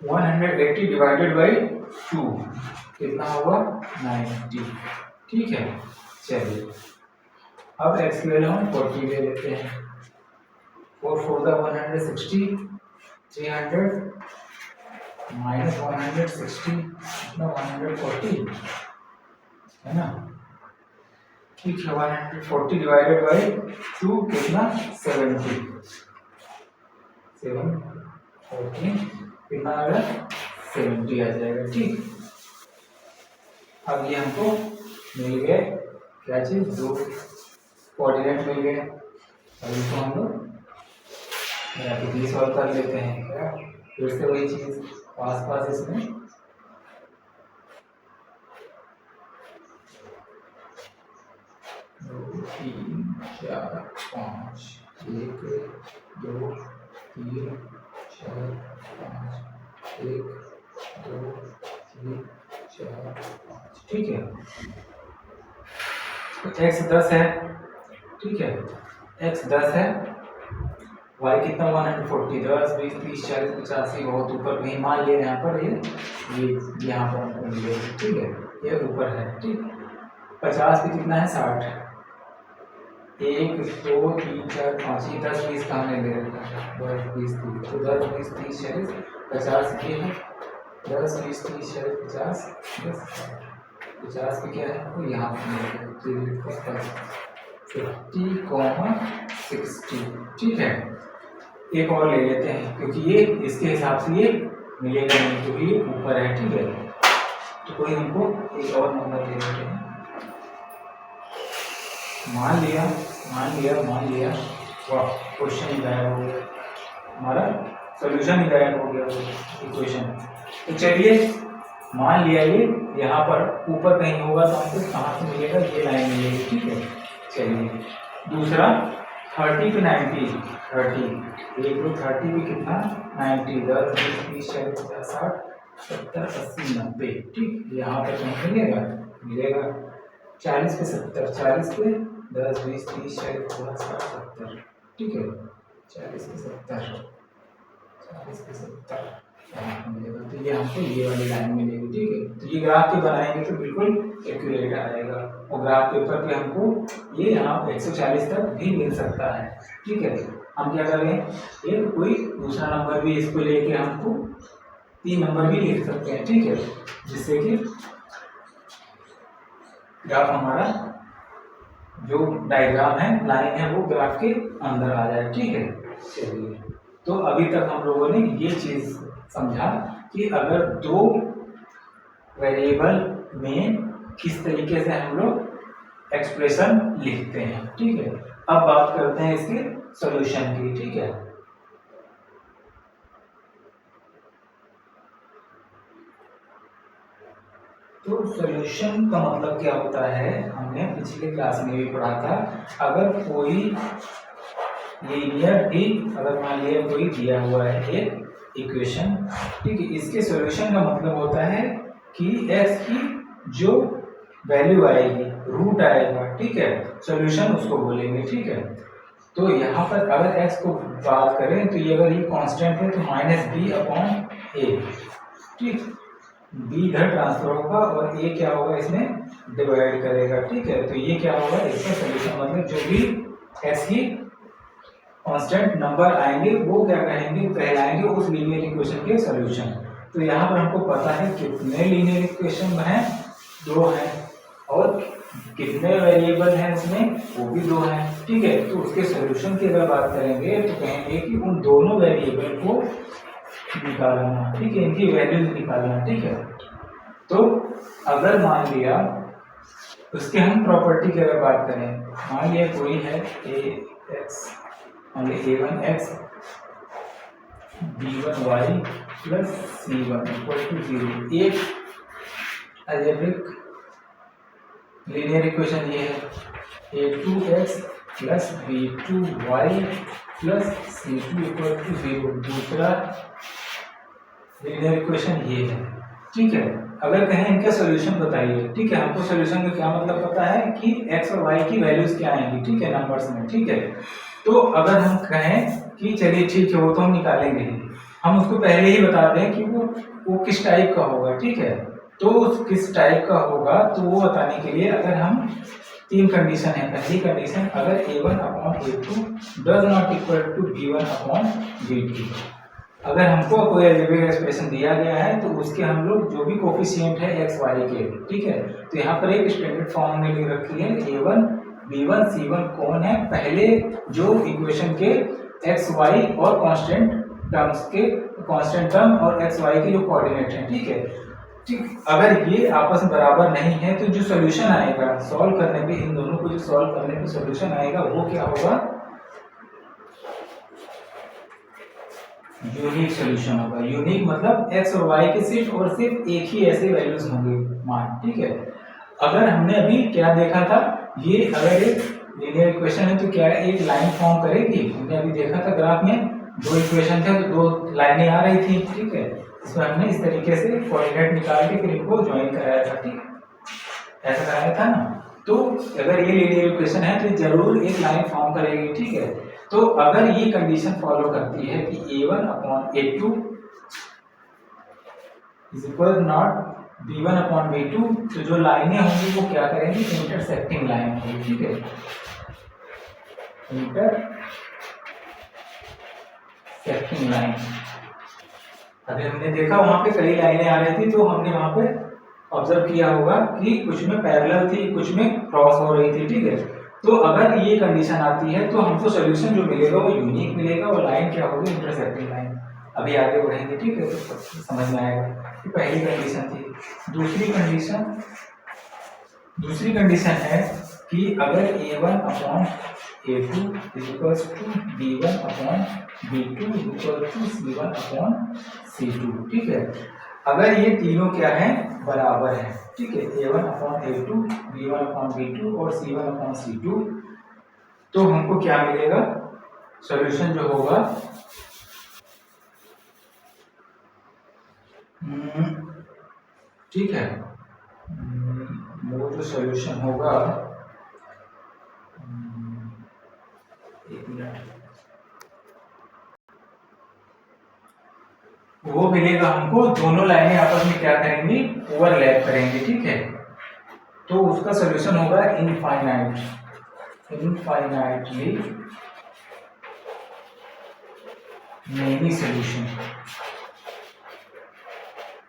180 डिवाइडेड बाई 2 कितना होगा 90, ठीक है। चलिए अब x की वैल्यू हम 40 ले लेते हैं। 4 4 द 160, 300 माइनस 160 कितना 140 है ना, ठीक है। 140 डिवाइडेड बाई 2 कितना 70, 740 कितना आ गया 70 आ जाएगा, ठीक। अब ये हमको मिल गए क्या चीज, दो कोऑर्डिनेट मिल गए। अब इसको हम लोग ग्राफिकली सॉल्व कर लेते हैं। क्या फिर से वही चीज पास इसमें 2 3 4 5 1 2 3 4 5 1 2 3 4 5, ठीक है। तो x 10 है, ठीक है। x 10 है, y कितना 140, 10 20 30 40 50 बहुत ऊपर कहीं मान लिया यहाँ पर, ये यहाँ पर हमको मिलेगा, ठीक है। ये ऊपर है, ठीक। 50 पे कितना है 60, 1 2 3 4 5, ये 10 20 कहाँ ले रखा है 10 20 30, तो 10 20 30 40 50 ये है 10 20 30 40 50 50 पे क्या है तो यहाँ पर 50,60, ठीक है। एक और ले लेते हैं क्योंकि ये इसके हिसाब से ये मिलेगा नहीं क्योंकि ये ऊपर है, ठीक है। तो कोई हमको एक और नंबर ले लेते हैं। मान लिया वाह क्वेश्चन ही गायब हो गया, हमारा सॉल्यूशन ही गायब हो गया इक्वेशन। तो चलिए मान लिया ये यहाँ पर ऊपर कहीं होगा तो हमको कहाँ से मिलेगा, ये लाइन मिलेगी, ठीक है। चलिए दूसरा 30 पे 90, 30 एक लो 30 पे कितना 90, 10 20 30 40 50 60 70 80 90, ठीक। यहाँ पर कहीं मिलेगा 40 पे 70, 40 पे 10 20 30 40 50 60 70, ठीक है। 40 पे 70, 40 पे 70 मिलेगा, तो ये हमको ये वाली लाइन मिलेगी, ठीक है। तो ये ग्राफ पे बनाएंगे तो बिल्कुल एक्यूरेट आएगा और ग्राफ पेपर पे हमको ये यहाँ 140 तक भी मिल सकता है, ठीक है। हम क्या करें, एक कोई दूसरा नंबर भी इसको लेके हमको 3 नंबर भी लिख सकते हैं, ठीक है, जिससे कि ग्राफ हमारा जो डायग्राम है लाइन है वो ग्राफ के अंदर आ जाए, ठीक है। चलिए तो अभी तक हम लोगों ने ये चीज समझा कि अगर दो वेरिएबल में किस तरीके से हम लोग एक्सप्रेशन लिखते हैं, ठीक है। अब बात करते हैं इसके सॉल्यूशन की, ठीक है। तो सॉल्यूशन का मतलब क्या होता है, हमने पिछले क्लास में भी पढ़ा था। अगर कोई लीनियर भी, अगर मान लिया कोई दिया हुआ है एक इक्वेशन, ठीक है, इसके सॉल्यूशन का मतलब होता है कि x की जो वैल्यू आएगी, रूट आएगा, ठीक है, सॉल्यूशन उसको बोलेंगे, ठीक है। तो यहाँ पर अगर x को बात करें तो ये अगर ये कांस्टेंट है तो -b/a, ठीक, b इधर ट्रांसफर होगा और a क्या होगा, इसमें डिवाइड करेगा, ठीक है। तो ये क्या होगा, इसका सॉल्यूशन मतलब जो भी x की कांस्टेंट नंबर आएंगे वो क्या कहेंगे, कहलाएंगे उस लीनियर इक्वेशन के सॉल्यूशन। तो यहाँ पर हमको पता है कितने लीनियर इक्वेशन हैं, 2 हैं, और कितने वेरिएबल हैं उसमें, वो भी 2 हैं, ठीक है। तो उसके सॉल्यूशन की अगर बात करेंगे तो कहेंगे कि उन दोनों वेरिएबल को निकालना, ठीक है, इनकी वैल्यूज निकालना, ठीक है। तो अगर मान लिया उसके हम प्रॉपर्टी की अगर बात करें, मान लिया कोई है a1x b1y plus c1 equal to 0, एक अलजेब्रिक लीनियर इक्वेशन ये है a2x plus b2y plus c2 equal to 0, दूसरा लीनियर इक्वेशन ये है, ठीक है। अगर कहें इनका सॉल्यूशन बताइए, ठीक है, हमको सॉल्यूशन का क्या मतलब पता है कि x और y की वैल्यूज क्या आएंगी, ठीक है, नंबर्स में, ठीक है। तो अगर हम कहें कि चलिए ठीक है वो तो हम निकालेंगे ही, हम उसको पहले ही बता दें कि वो किस टाइप का होगा, ठीक है। तो किस टाइप का होगा तो वो बताने के लिए अगर हम 3 कंडीशन है। पहली कंडीशन, अगर a1/a2 does not equal to b1/b2, अगर हमको कोई अलजेब्रिक एक्सप्रेशन दिया गया है तो उसके हम लोग जो भी कोफिशिएंट है x y के, ठीक है, तो यहाँ पर एक स्टैंडर्ड फॉर्म में लिख रखी है a1 b1 c1 कौन है, पहले जो इक्वेशन के x y और कांस्टेंट टर्म्स के, कांस्टेंट टर्म और x y के जो कोऑर्डिनेट हैं, ठीक है, ठीक। अगर ये आपस में बराबर नहीं है तो जो सॉल्यूशन आएगा सॉल्व करने पे, इन दोनों को जो सॉल्व करने पे सॉल्यूशन आएगा वो क्या होगा, यूनिक सॉल्यूशन होगा। यूनिक मतलब x और y के सिर्फ एक ही ऐसे वैल्यूज होंगे मान, ठीक है। अगर हमने अभी क्या देखा था, ये अगर एक लीनियर इक्वेशन है तो क्या एक लाइन फॉर्म करेगी, हमने अभी देखा था ग्राफ में 2 इक्वेशन थे तो 2 लाइनें आ रही थी, ठीक है। इसमें हमने इस तरीके से कोऑर्डिनेट निकाल के फिर इनको ज्वाइन कराया था, ठीक, ऐसा कराया था ना। तो अगर ये लीनियर इक्वेशन है तो जरूर एक लाइन फॉर्म करेगी, ठीक है। तो अगर ये कंडीशन फॉलो करती है कि a1/a2 is equal not b1/b2, तो जो लाइनें होंगी वो क्या करेंगी, इंटरसेक्टिंग लाइन होगी, ठीक है, इंटरसेक्टिंग लाइन। अभी हमने देखा वहां पे कई लाइनें आ रही थी तो हमने वहां पे ऑब्जर्व किया होगा कि कुछ में पैरेलल थी, कुछ में क्रॉस हो रही थी, ठीक है। तो अगर ये कंडीशन आती है तो हमको सॉल्यूशन जो मिलेगा वो यूनिक मिलेगा, वो लाइन क्या होगी, इंटरसेक्टिंग लाइन। अभी आगे बढ़ेंगे, ठीक है, तो समझ में आएगा। ये पहली कंडीशन थी। दूसरी कंडीशन है कि अगर a1/a2 equals to b1/b2 equal to c1/c2, ठीक है, अगर ये तीनों क्या है, बराबर है, ठीक है, a1/a2 b1/b2 और c1/c2, तो हमको क्या मिलेगा, सॉल्यूशन जो होगा ठीक है, वो जो सॉल्यूशन होगा, एक मिनट, वो मिलेगा हमको, दोनों लाइनें आपस में क्या करेंगी, ओवरलैप करेंगे, ठीक है। तो उसका सॉल्यूशन होगा इनफाइनाइटली मेनी सॉल्यूशन,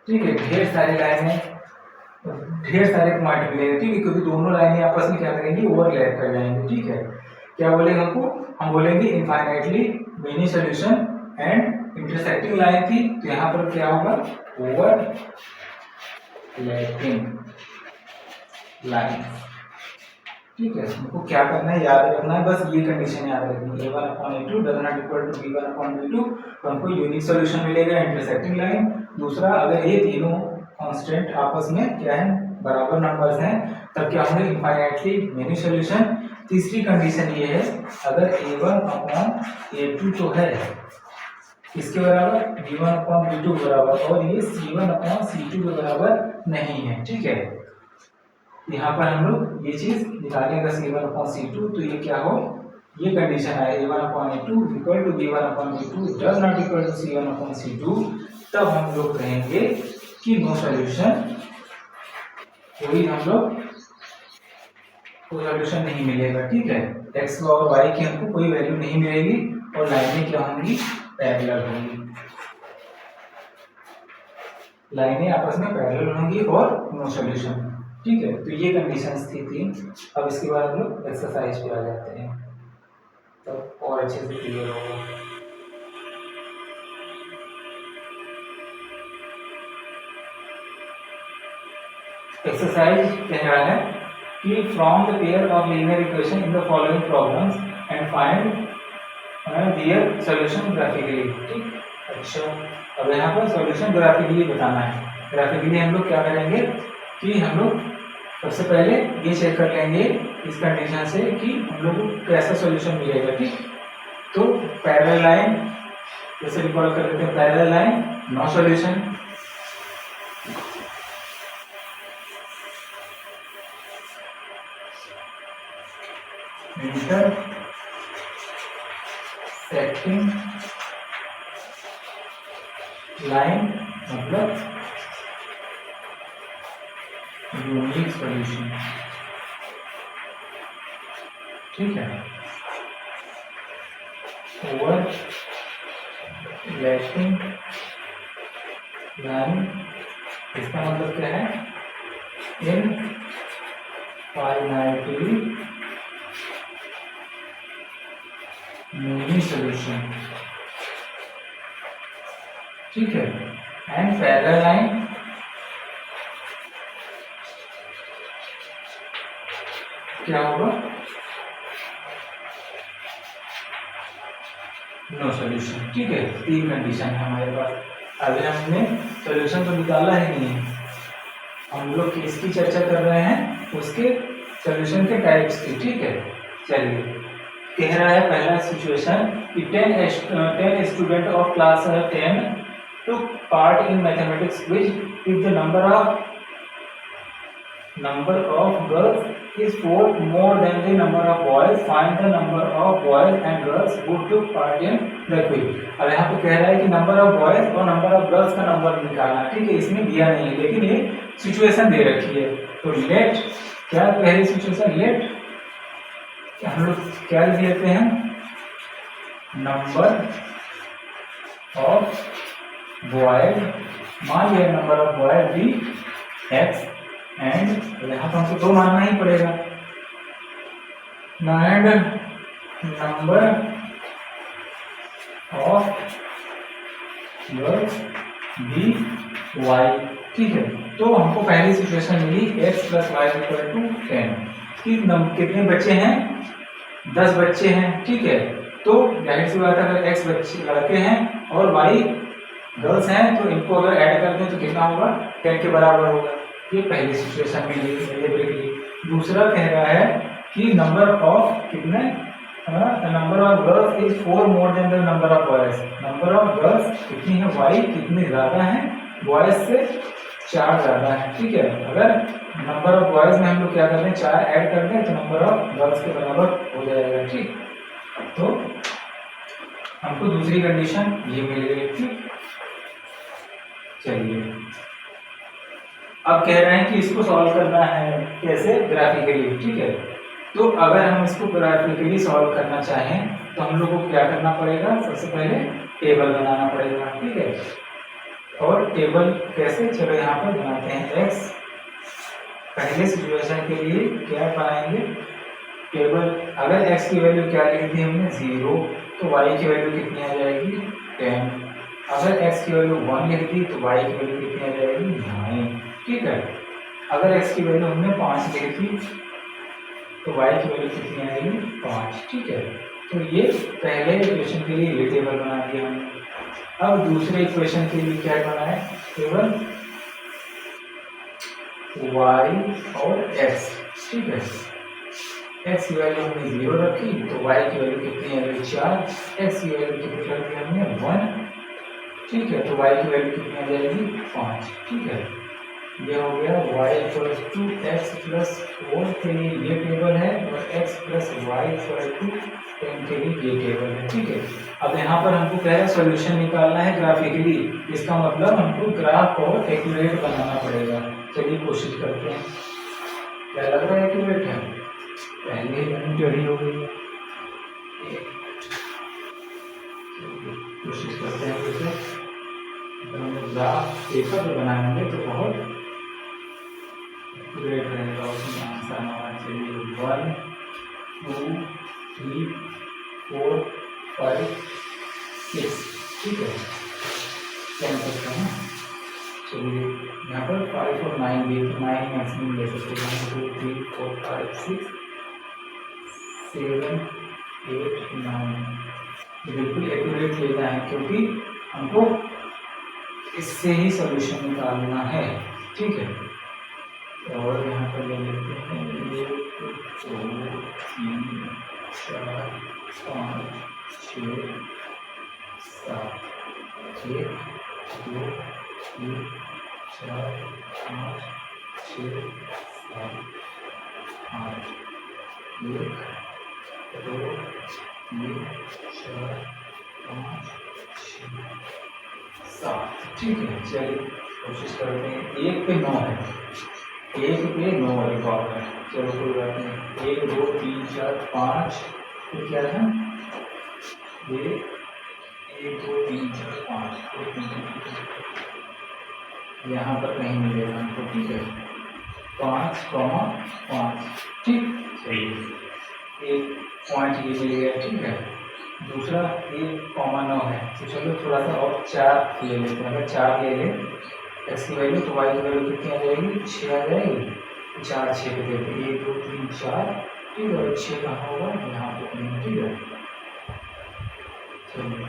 ठीक है, ढेर सारी लाइनें, ढेर सारे पॉइंट मिलेंगे, ठीक है, क्योंकि दोनों लाइनें आपस में क्या करेंगी, ओवरलैप कर जाएंगे, ठीक है। क्या बोलेंगे हमको, हम बोलेंगे infinitely many solution and intersecting line थी तो यहाँ पर क्या होगा, ओवरलैपिंग लाइन, ठीक है। हमको क्या करना है, याद रखना है, बस ये कंडीशन याद रखनी है, a1/a2 does not equal to b1/b2, तो हमको यूनिक सॉल्यूशन मिलेगा, इंटरसेक्टिंग लाइन। दूसरा, अगर ये तीनों कांस्टेंट आपस में क्या है, बराबर नंबर्स हैं तब क्या होंगे, इनफाइनाइटली मेनी सॉल्यूशन। तीसरी कंडीशन ये है, अगर a1 अपॉन a2 तो है इसके बराबर, b1 अपॉन b2 के बराबर, और ये c1 अपॉन c2 के बराबर नहीं है, ठीक है। यहाँ पर हम लोग ये चीज निकालेंगे c1 अपॉन c2, तो ये क्या हो, ये कंडीशन है a1 upon a2 equal to b1 upon b2 does not equal to c1 upon c2, तब हम लोग कहेंगे कि नो सॉल्यूशन, कोई हम लोग कोई सॉल्यूशन नहीं मिलेगा, ठीक है। x और y की हमको कोई वैल्यू नहीं मिलेगी और लाइनें क्या होंगी, पैरेलल होंगी, लाइनें आपस में पैरेलल होंगी और नो सॉल्यूशन, ठीक है। तो ये कंडीशंस थी 3। अब इसके बाद हम लोग एक्सरसाइज पे आ जाते हैं, तब और अच्छे से क्लियर होगा। एक्सरसाइज कह रहा है कि from the pair of linear equation in the following problems and find their solution graphically, ठीक। अच्छा, अब यहाँ पर सॉल्यूशन ग्राफिकली बताना है। ग्राफिकली हम लोग क्या करेंगे कि हम लोग सबसे पहले ये चेक कर लेंगे इस कंडीशन से कि हम लोग को कैसा सॉल्यूशन मिलेगा, ठीक। तो पैरेलल लाइन जैसे रिकॉर्ड कर लेते हैं, parallel line no solution, intersecting line मतलब यूनिक सॉल्यूशन, ठीक है। ओवरलैपिंग लाइन इसका मतलब क्या है, इनफाइनाइटली मेनी सॉल्यूशन, ठीक है। एंड पैरेलल लाइन क्या होगा, नो सॉल्यूशन, ठीक है। 3 कंडीशन है हमारे पास। अभी हमने सॉल्यूशन तो निकाला ही नहीं है, हम लोग किसकी चर्चा कर रहे हैं, उसके सॉल्यूशन के टाइप्स की, ठीक है। चलिए, कह रहा है पहला सिचुएशन कि 10 student of class 10 took part in mathematics quiz. If the number of girls is 4 more than the number of boys, find the number of boys and girls who took part in the quiz. अब यहाँ पे कह रहा है कि number of boys और number of girls का number निकालना, ठीक है। इसमें दिया नहीं है लेकिन ये सिचुएशन दे रखी है, तो लेट क्या पहली सिचुएशन, लेट हम लोग क्या लिख लेते हैं, नंबर ऑफ बॉयज, मान लिया नंबर ऑफ बॉयज भी x, एंड यहाँ तो हमको 2 मानना ही पड़ेगा, एंड नंबर ऑफ गर्ल्स भी y, ठीक है। तो हमको पहली सिचुएशन मिली x + y = 10, कितने बच्चे हैं, 10 बच्चे हैं, ठीक है। तो जाहिर सी बात है अगर x बच्चे लड़के हैं और y गर्ल्स हैं तो इनको अगर ऐड कर दें तो कितना होगा, 10 के बराबर होगा। ये पहली सिचुएशन में मिली। दूसरा कह रहा है कि नंबर ऑफ कितने, number of girls is 4 more than the number of boys, number of girls कितनी है, y कितनी ज्यादा है बॉयज से, 4 ज्यादा है, ठीक है। अगर नंबर ऑफ बॉयज में हम लोग क्या कर दें, 4 ऐड कर दें तो नंबर ऑफ गर्ल्स के बराबर हो जाएगा, ठीक। तो हमको दूसरी कंडीशन ये मिल गई, ठीक। चलिए, अब कह रहे हैं कि इसको सॉल्व करना है कैसे, ग्राफिकली, ठीक है। तो अगर हम इसको ग्राफिकली सॉल्व करना चाहें तो हम लोग को क्या करना पड़ेगा, सबसे पहले टेबल बनाना पड़ेगा, ठीक है। और टेबल कैसे, चलो यहाँ पर बनाते हैं। x पहले सिचुएशन के लिए क्या बनाएंगे, टेबल। अगर x की वैल्यू क्या लिखी थी हमने, 0, तो y की वैल्यू कितनी आ जाएगी, 10। अगर x की वैल्यू 1 लिख दी तो y की वैल्यू कितनी आ जाएगी, 9, ठीक है। अगर x की वैल्यू हमने 5 लिख दी तो y की वैल्यू कितनी आएगी, 5, ठीक है। तो ये पहले इक्वेशन के लिए ये टेबल बना दिया हमने। अब दूसरे इक्वेशन के लिए क्या बनाए, टेबल। y और x, ठीक है। x की वैल्यू हमने 0 रखी तो y की वैल्यू कितनी है, 4, x की वैल्यू कितनी रख दी हमने 1, ठीक है। तो y की वैल्यू कितनी आ जाएगी 5, ठीक है। ये हो गया y equals to x plus 4 के लिए ये टेबल है और x plus y equal to 10 के लिए ये टेबल है, ठीक है। अब यहाँ पर हमको क्या है, सोल्यूशन निकालना है ग्राफिकली, इसका मतलब हमको ग्राफ को एक्यूरेट बनाना पड़ेगा। चलिए कोशिश करते हैं। क्या लग रहा है एक्यूरेट है, पहले ही टेढ़ी हो गई है। कोशिश करते हैं इसे, अगर हम ग्राफ पेपर पे बनाएंगे तो बहुत एक्यूरेट रहेगा, उसमें आंसर हमारा चाहिए 1 2 3 4 5 6, ठीक है। क्या सकते हैं, चलिए यहाँ पर 5 और 9 भी, 9 मैक्सिमम ले सकते हैं। 1 2 3 4 5 6 7 8 9, बिल्कुल एक्यूरेट लेना है क्योंकि हमको इससे ही सॉल्यूशन निकालना है, ठीक है। और यहाँ पर ले लेते हैं 1 2 3 4 5 6 7 1 2 3 4 5 6 7 8 1 2 3 4 5 6 7, ठीक है। चलिए कोशिश करते हैं। 1 पे 9 है, 1 पे 9 वाली पावर है, चलो कोई बात नहीं। 1 2 3 4 5, तो क्या है ये 1 2 3 4 5, यहाँ पर कहीं मिलेगा हमको, ठीक है। 5 5, ठीक, सही है। एक पॉइंट ये मिल गया, ठीक है। दूसरा 1,9 है, तो चलो थोड़ा सा और 4 ले लेते हैं। अगर 4 ले लें x की वैल्यू तो y की वैल्यू कितनी आ जाएगी, 6 आ जाएगी। 4 6 पे देते हैं, 1 2 3 4, ठीक है। और 6 कहाँ होगा, यहाँ पे कहीं, ठीक है। चलिए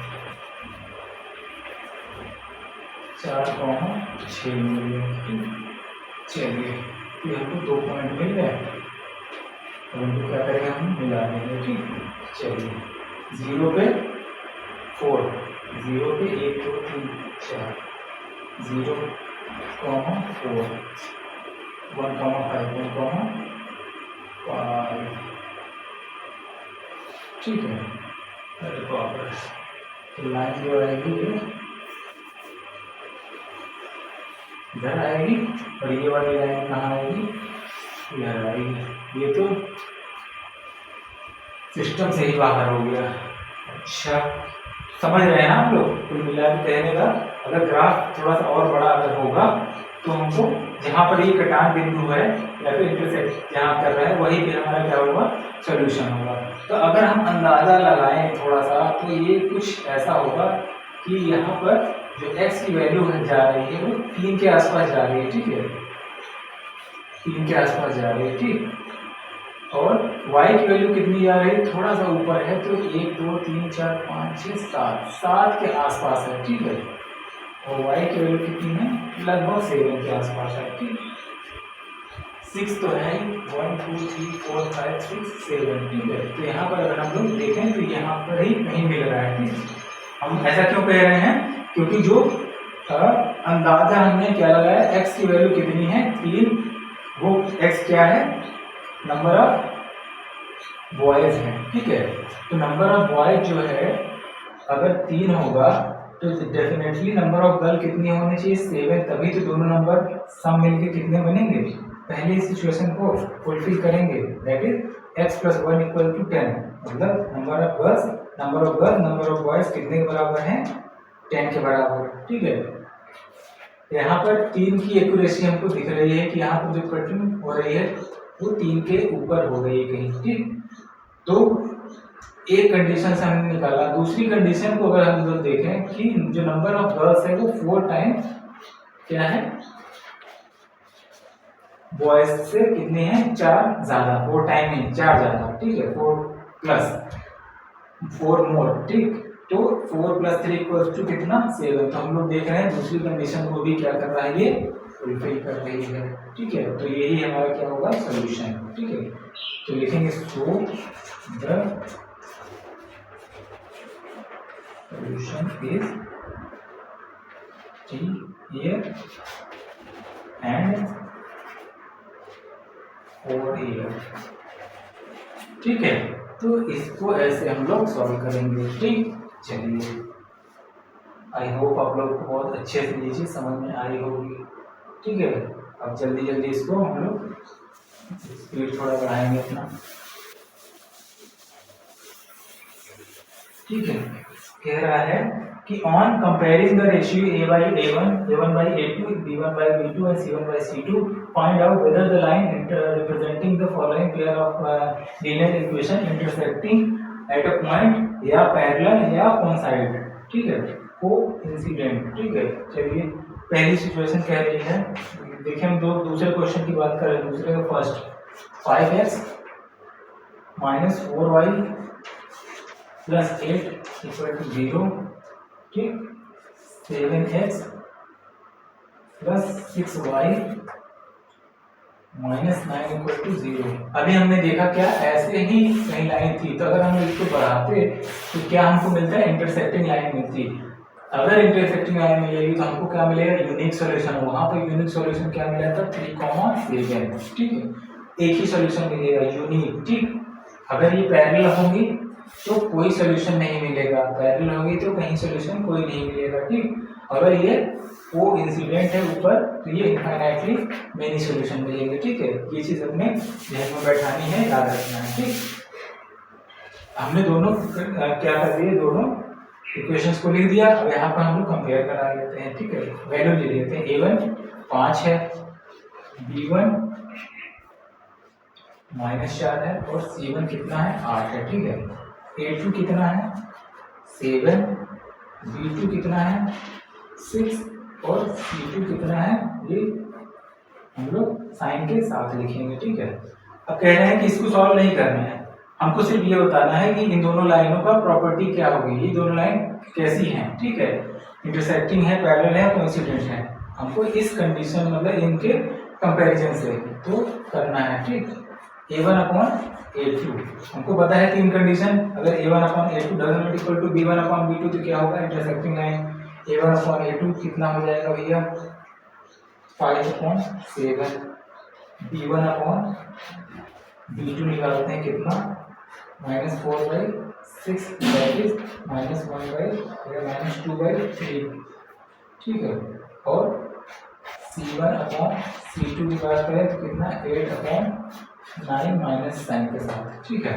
4,6 मिल गया, ठीक। चलिए ये हमको 2 पॉइंट मिल गए, और उनको क्या करेंगे, हम मिला देंगे, ठीक। चलिए 0 पे 4, 0 पे 1 2 3 4, 0, 4, 1, 5, 1, 5, ठीक है। अरे बाप रे, तो लाइन जो आएगी ये इधर आएगी, और ये वाली लाइन कहाँ आएगी, इधर आएगी। ये तो सिस्टम से ही बाहर हो गया। अच्छा, समझ रहे हैं ना आप लोग, कुल मिला के कहने का। अगर ग्राफ थोड़ा सा और बड़ा अगर होगा तो हमको जहाँ पर ये कटान बिंदु है या फिर इंटरसेक्ट जहाँ कर रहा है वहीं पे हमारा क्या होगा, सोल्यूशन होगा। तो अगर हम अंदाजा लगाएं थोड़ा सा, तो ये कुछ ऐसा होगा कि यहाँ पर जो x की वैल्यू जा रही है वो 3 के आसपास जा रही है, ठीक है। 3 के आसपास जा रही है, ठीक। और y की वैल्यू कितनी जा रही है, थोड़ा सा ऊपर है, तो 1 2 3 4 5 6 7 के आसपास है, ठीक है। और y की वैल्यू कितनी है, लगभग 7 के आसपास है, ठीक। 6 तो है 1 2 3 4 5 6 7, ठीक है। तो यहाँ पर अगर हम लोग देखें तो यहाँ पर ही कहीं मिल रहा है, ठीक। हम ऐसा क्यों कह रहे हैं, क्योंकि जो अंदाजा हमने क्या लगाया, x की वैल्यू कितनी है 3, वो x क्या है, नंबर ऑफ बॉयज है, ठीक है। तो नंबर ऑफ बॉयज जो है अगर 3 होगा तो डेफिनेटली नंबर ऑफ गर्ल कितनी होनी चाहिए, 7, तभी तो दोनों नंबर सम मिलके कितने बनेंगे, पहली सिचुएशन को फुलफिल करेंगे, दैट इज x + 1 = 10। मतलब number of girls, number of boys कितने के बराबर हैं, 10 के बराबर, ठीक है। यहाँ पर 3 की एक्यूरेसी हमको दिख रही है कि यहाँ पर जो कटिंग हो रही है वो 3 के ऊपर हो गई है कहीं, ठीक। तो एक कंडीशन से हमने निकाला। दूसरी कंडीशन को अगर हम लोग देखें कि जो नंबर ऑफ गर्ल्स है वो 4 टाइम्स क्या है, बॉयज से कितने हैं, 4 ज्यादा, 4 टाइम नहीं 4 ज्यादा, ठीक है। 4 + 4 मोर, ठीक। तो 4 + 3 = कितना, 7। तो हम लोग देख रहे हैं दूसरी कंडीशन को भी क्या कर रहा है, ये फुलफिल कर रही है, ठीक है। तो यही हमारा क्या होगा, सोल्यूशन, ठीक है। तो लिखेंगे so the solution is T year and 4 year, ठीक है। तो इसको ऐसे हम लोग सॉल्व करेंगे, ठीक। चलिए, आई होप आप लोग को बहुत अच्छे से ये चीज समझ में आई होगी, ठीक है। अब जल्दी जल्दी इसको हम लोग स्पीड थोड़ा बढ़ाएंगे अपना, ठीक है। कह रहा है कि on comparing the ratio a by a1, a1 by a2, b1 by b2 and c1 by c2, find out whether the line representing the following pair of linear equation intersecting at a point या parallel या coincide, ठीक है, coincident, ठीक है। चलिए, पहली situation कह रही है, देखिए हम दूसरे क्वेश्चन की बात करें, दूसरे का first 5x minus 4y plus 8 equal to 0, ठीक। 7x plus 6y minus 9 equal to 0। अभी हमने देखा क्या, ऐसे ही कहीं लाइन थी, तो अगर हम इसको बढ़ाते तो क्या हमको मिलता है, इंटरसेक्टिंग लाइन मिलती। अगर इंटरसेक्टिंग लाइन मिलेगी तो हमको क्या मिलेगा, यूनिक सॉल्यूशन। वहां पर यूनिक सॉल्यूशन क्या मिला था, 3,7, ठीक है। एक ही सॉल्यूशन मिलेगा, यूनिक, ठीक। अगर ये पैरेलल होंगी तो कोई सॉल्यूशन नहीं मिलेगा, पैरेलल होगी तो कहीं सॉल्यूशन कोई नहीं मिलेगा, ठीक। अगर ये वो इंसिडेंट है ऊपर तो ये इनफाइनाइटली मेनी सॉल्यूशन मिलेंगे, ठीक है। ये चीज अपने ध्यान में बैठानी है, याद रखना है, ठीक। हमने दोनों क्या कर दिए, दोनों इक्वेशंस को लिख दिया। अब यहाँ पर हम लोग कंपेयर करा लेते हैं, ठीक है। वैल्यू ले लेते हैं, a1 5 है, b1 -4 है और c1 कितना है, 8 है, ठीक है। a2 कितना है, 7, b2 कितना है, 6 और c2 कितना है, ये हम लोग साइन के साथ लिखेंगे, ठीक है। अब कह रहे हैं कि इसको सॉल्व नहीं करना है, हमको सिर्फ ये बताना है कि इन दोनों लाइनों का प्रॉपर्टी क्या होगी, ये दोनों लाइन कैसी हैं, ठीक है। इंटरसेक्टिंग है, पैरेलल है, कोइंसिडेंट है। हमको इस कंडीशन मतलब इनके कंपैरिजन से तो करना है, ठीक। a1/a2 हमको पता है तीन कंडीशन। अगर a1/a2 doesn't not equal to b1/b2 तो क्या होगा, इंटरसेक्टिंग लाइन। a1/a2 कितना हो जाएगा भैया, 5/7। b1/b2 निकालते हैं कितना, -4/6, दैट इज -2/3, ठीक है। और c1/c2 की बात करें तो कितना, 8/9 माइनस साइन के साथ, ठीक है।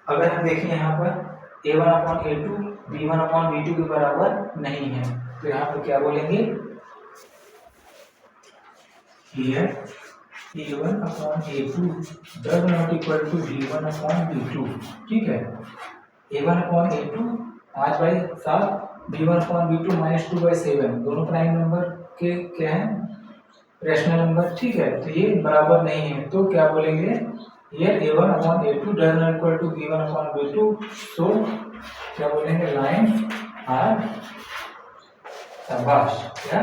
अगर हम देखें यहाँ पर a1/a2 b1/b2 के बराबर नहीं है, तो यहाँ पर क्या बोलेंगे, here a1/a2 does not equal to b1/b2, ठीक है। a1/a2 5/7, b1/b2 -2/7, दोनों प्राइम नंबर के क्या है, रैशनल नंबर, ठीक है। तो ये बराबर नहीं है, तो क्या बोलेंगे, here a1/a2 does not equal to b1/b2, so क्या बोलेंगे, लाइन आर शाबाश, क्या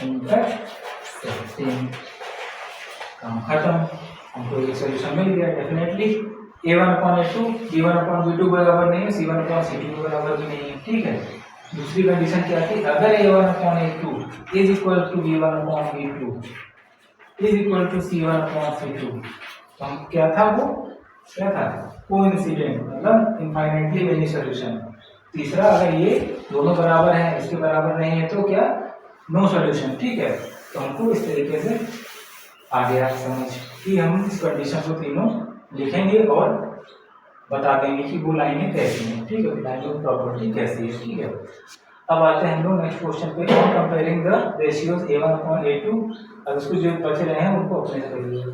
इंटरसेक्टिंग, काम खत्म। हमको ये सॉल्यूशन मिल गया डेफिनेटली। a1/a2 b1/b2 बराबर नहीं है, c1/c2 के बराबर भी नहीं है, ठीक है। दूसरी कंडीशन क्या थी, अगर a1/a2 is equal to b1/b2 is equal to c1/c2, तो हम क्या था, वो क्या था, कोइंसिडेंट, मतलब इनफाइनाइटली मेनी सॉल्यूशन। तीसरा, अगर ये दोनों बराबर हैं, इसके बराबर नहीं है तो क्या, नो सॉल्यूशन, ठीक है। तो हमको इस तरीके से आ गया समझ कि हम इस कंडीशन को तीनों लिखेंगे और बता देंगे कि वो लाइनें कैसी हैं, ठीक है, लाइनों की प्रॉपर्टी कैसी है, ठीक है। अब आते हैं हम लोग नेक्स्ट क्वेश्चन पे, on comparing the ratios a1/a2। अब इसको जो बचे रहे हैं उनको अपने से करिए,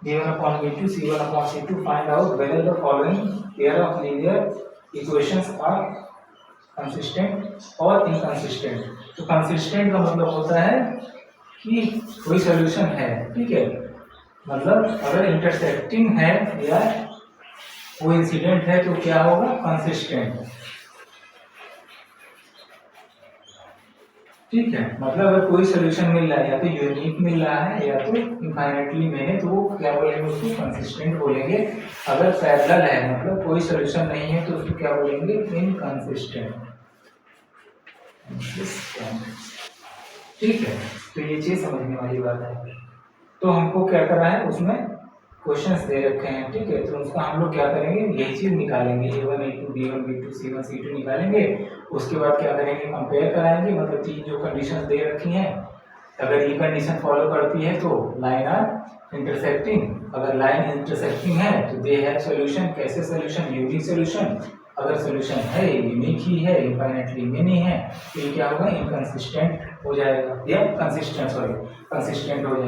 b1/b2 c1/c2, find out whether the following pair of linear equations are consistent और इनकंसिस्टेंट। तो कंसिस्टेंट का मतलब होता है कि कोई सॉल्यूशन है, ठीक है, मतलब अगर इंटरसेक्टिंग है या कोइंसिडेंट है तो क्या होगा, कंसिस्टेंट। ठीक है, मतलब अगर कोई सोल्यूशन मिल रहा है या तो यूनिक मिल रहा है या तो इनफाइनाइटली मैनी, तो वो क्या बोलेंगे, उसको कंसिस्टेंट बोलेंगे। अगर पैरेलल है मतलब कोई सोल्यूशन नहीं है तो उसको क्या बोलेंगे, इनकंसिस्टेंट। ठीक है, तो ये चीज समझने वाली बात है। तो हमको क्या करना है, उसमें क्वेश्चंस दे रखे हैं, ठीक है, तो उसका हम लोग क्या करेंगे, यही चीज निकालेंगे, A1 A2 B1 B2 C1 C2 निकालेंगे। उसके बाद क्या करेंगे, कंपेयर कराएंगे, मतलब तीन जो कंडीशंस दे रखी हैं, अगर ये कंडीशन फॉलो करती है तो लाइन आर इंटरसेक्टिंग, अगर लाइन इंटरसेक्टिंग है तो दे हैव सॉल्यूशन। कैसे सॉल्यूशन, यूनिक सॉल्यूशन। अगर सॉल्यूशन है यूनिक ही है, इनफाइनाइटली मेनी है, तो ये क्या होगा, इनकंसिस्टेंट हो जाएगा या कंसिस्टेंट हो जाएगा।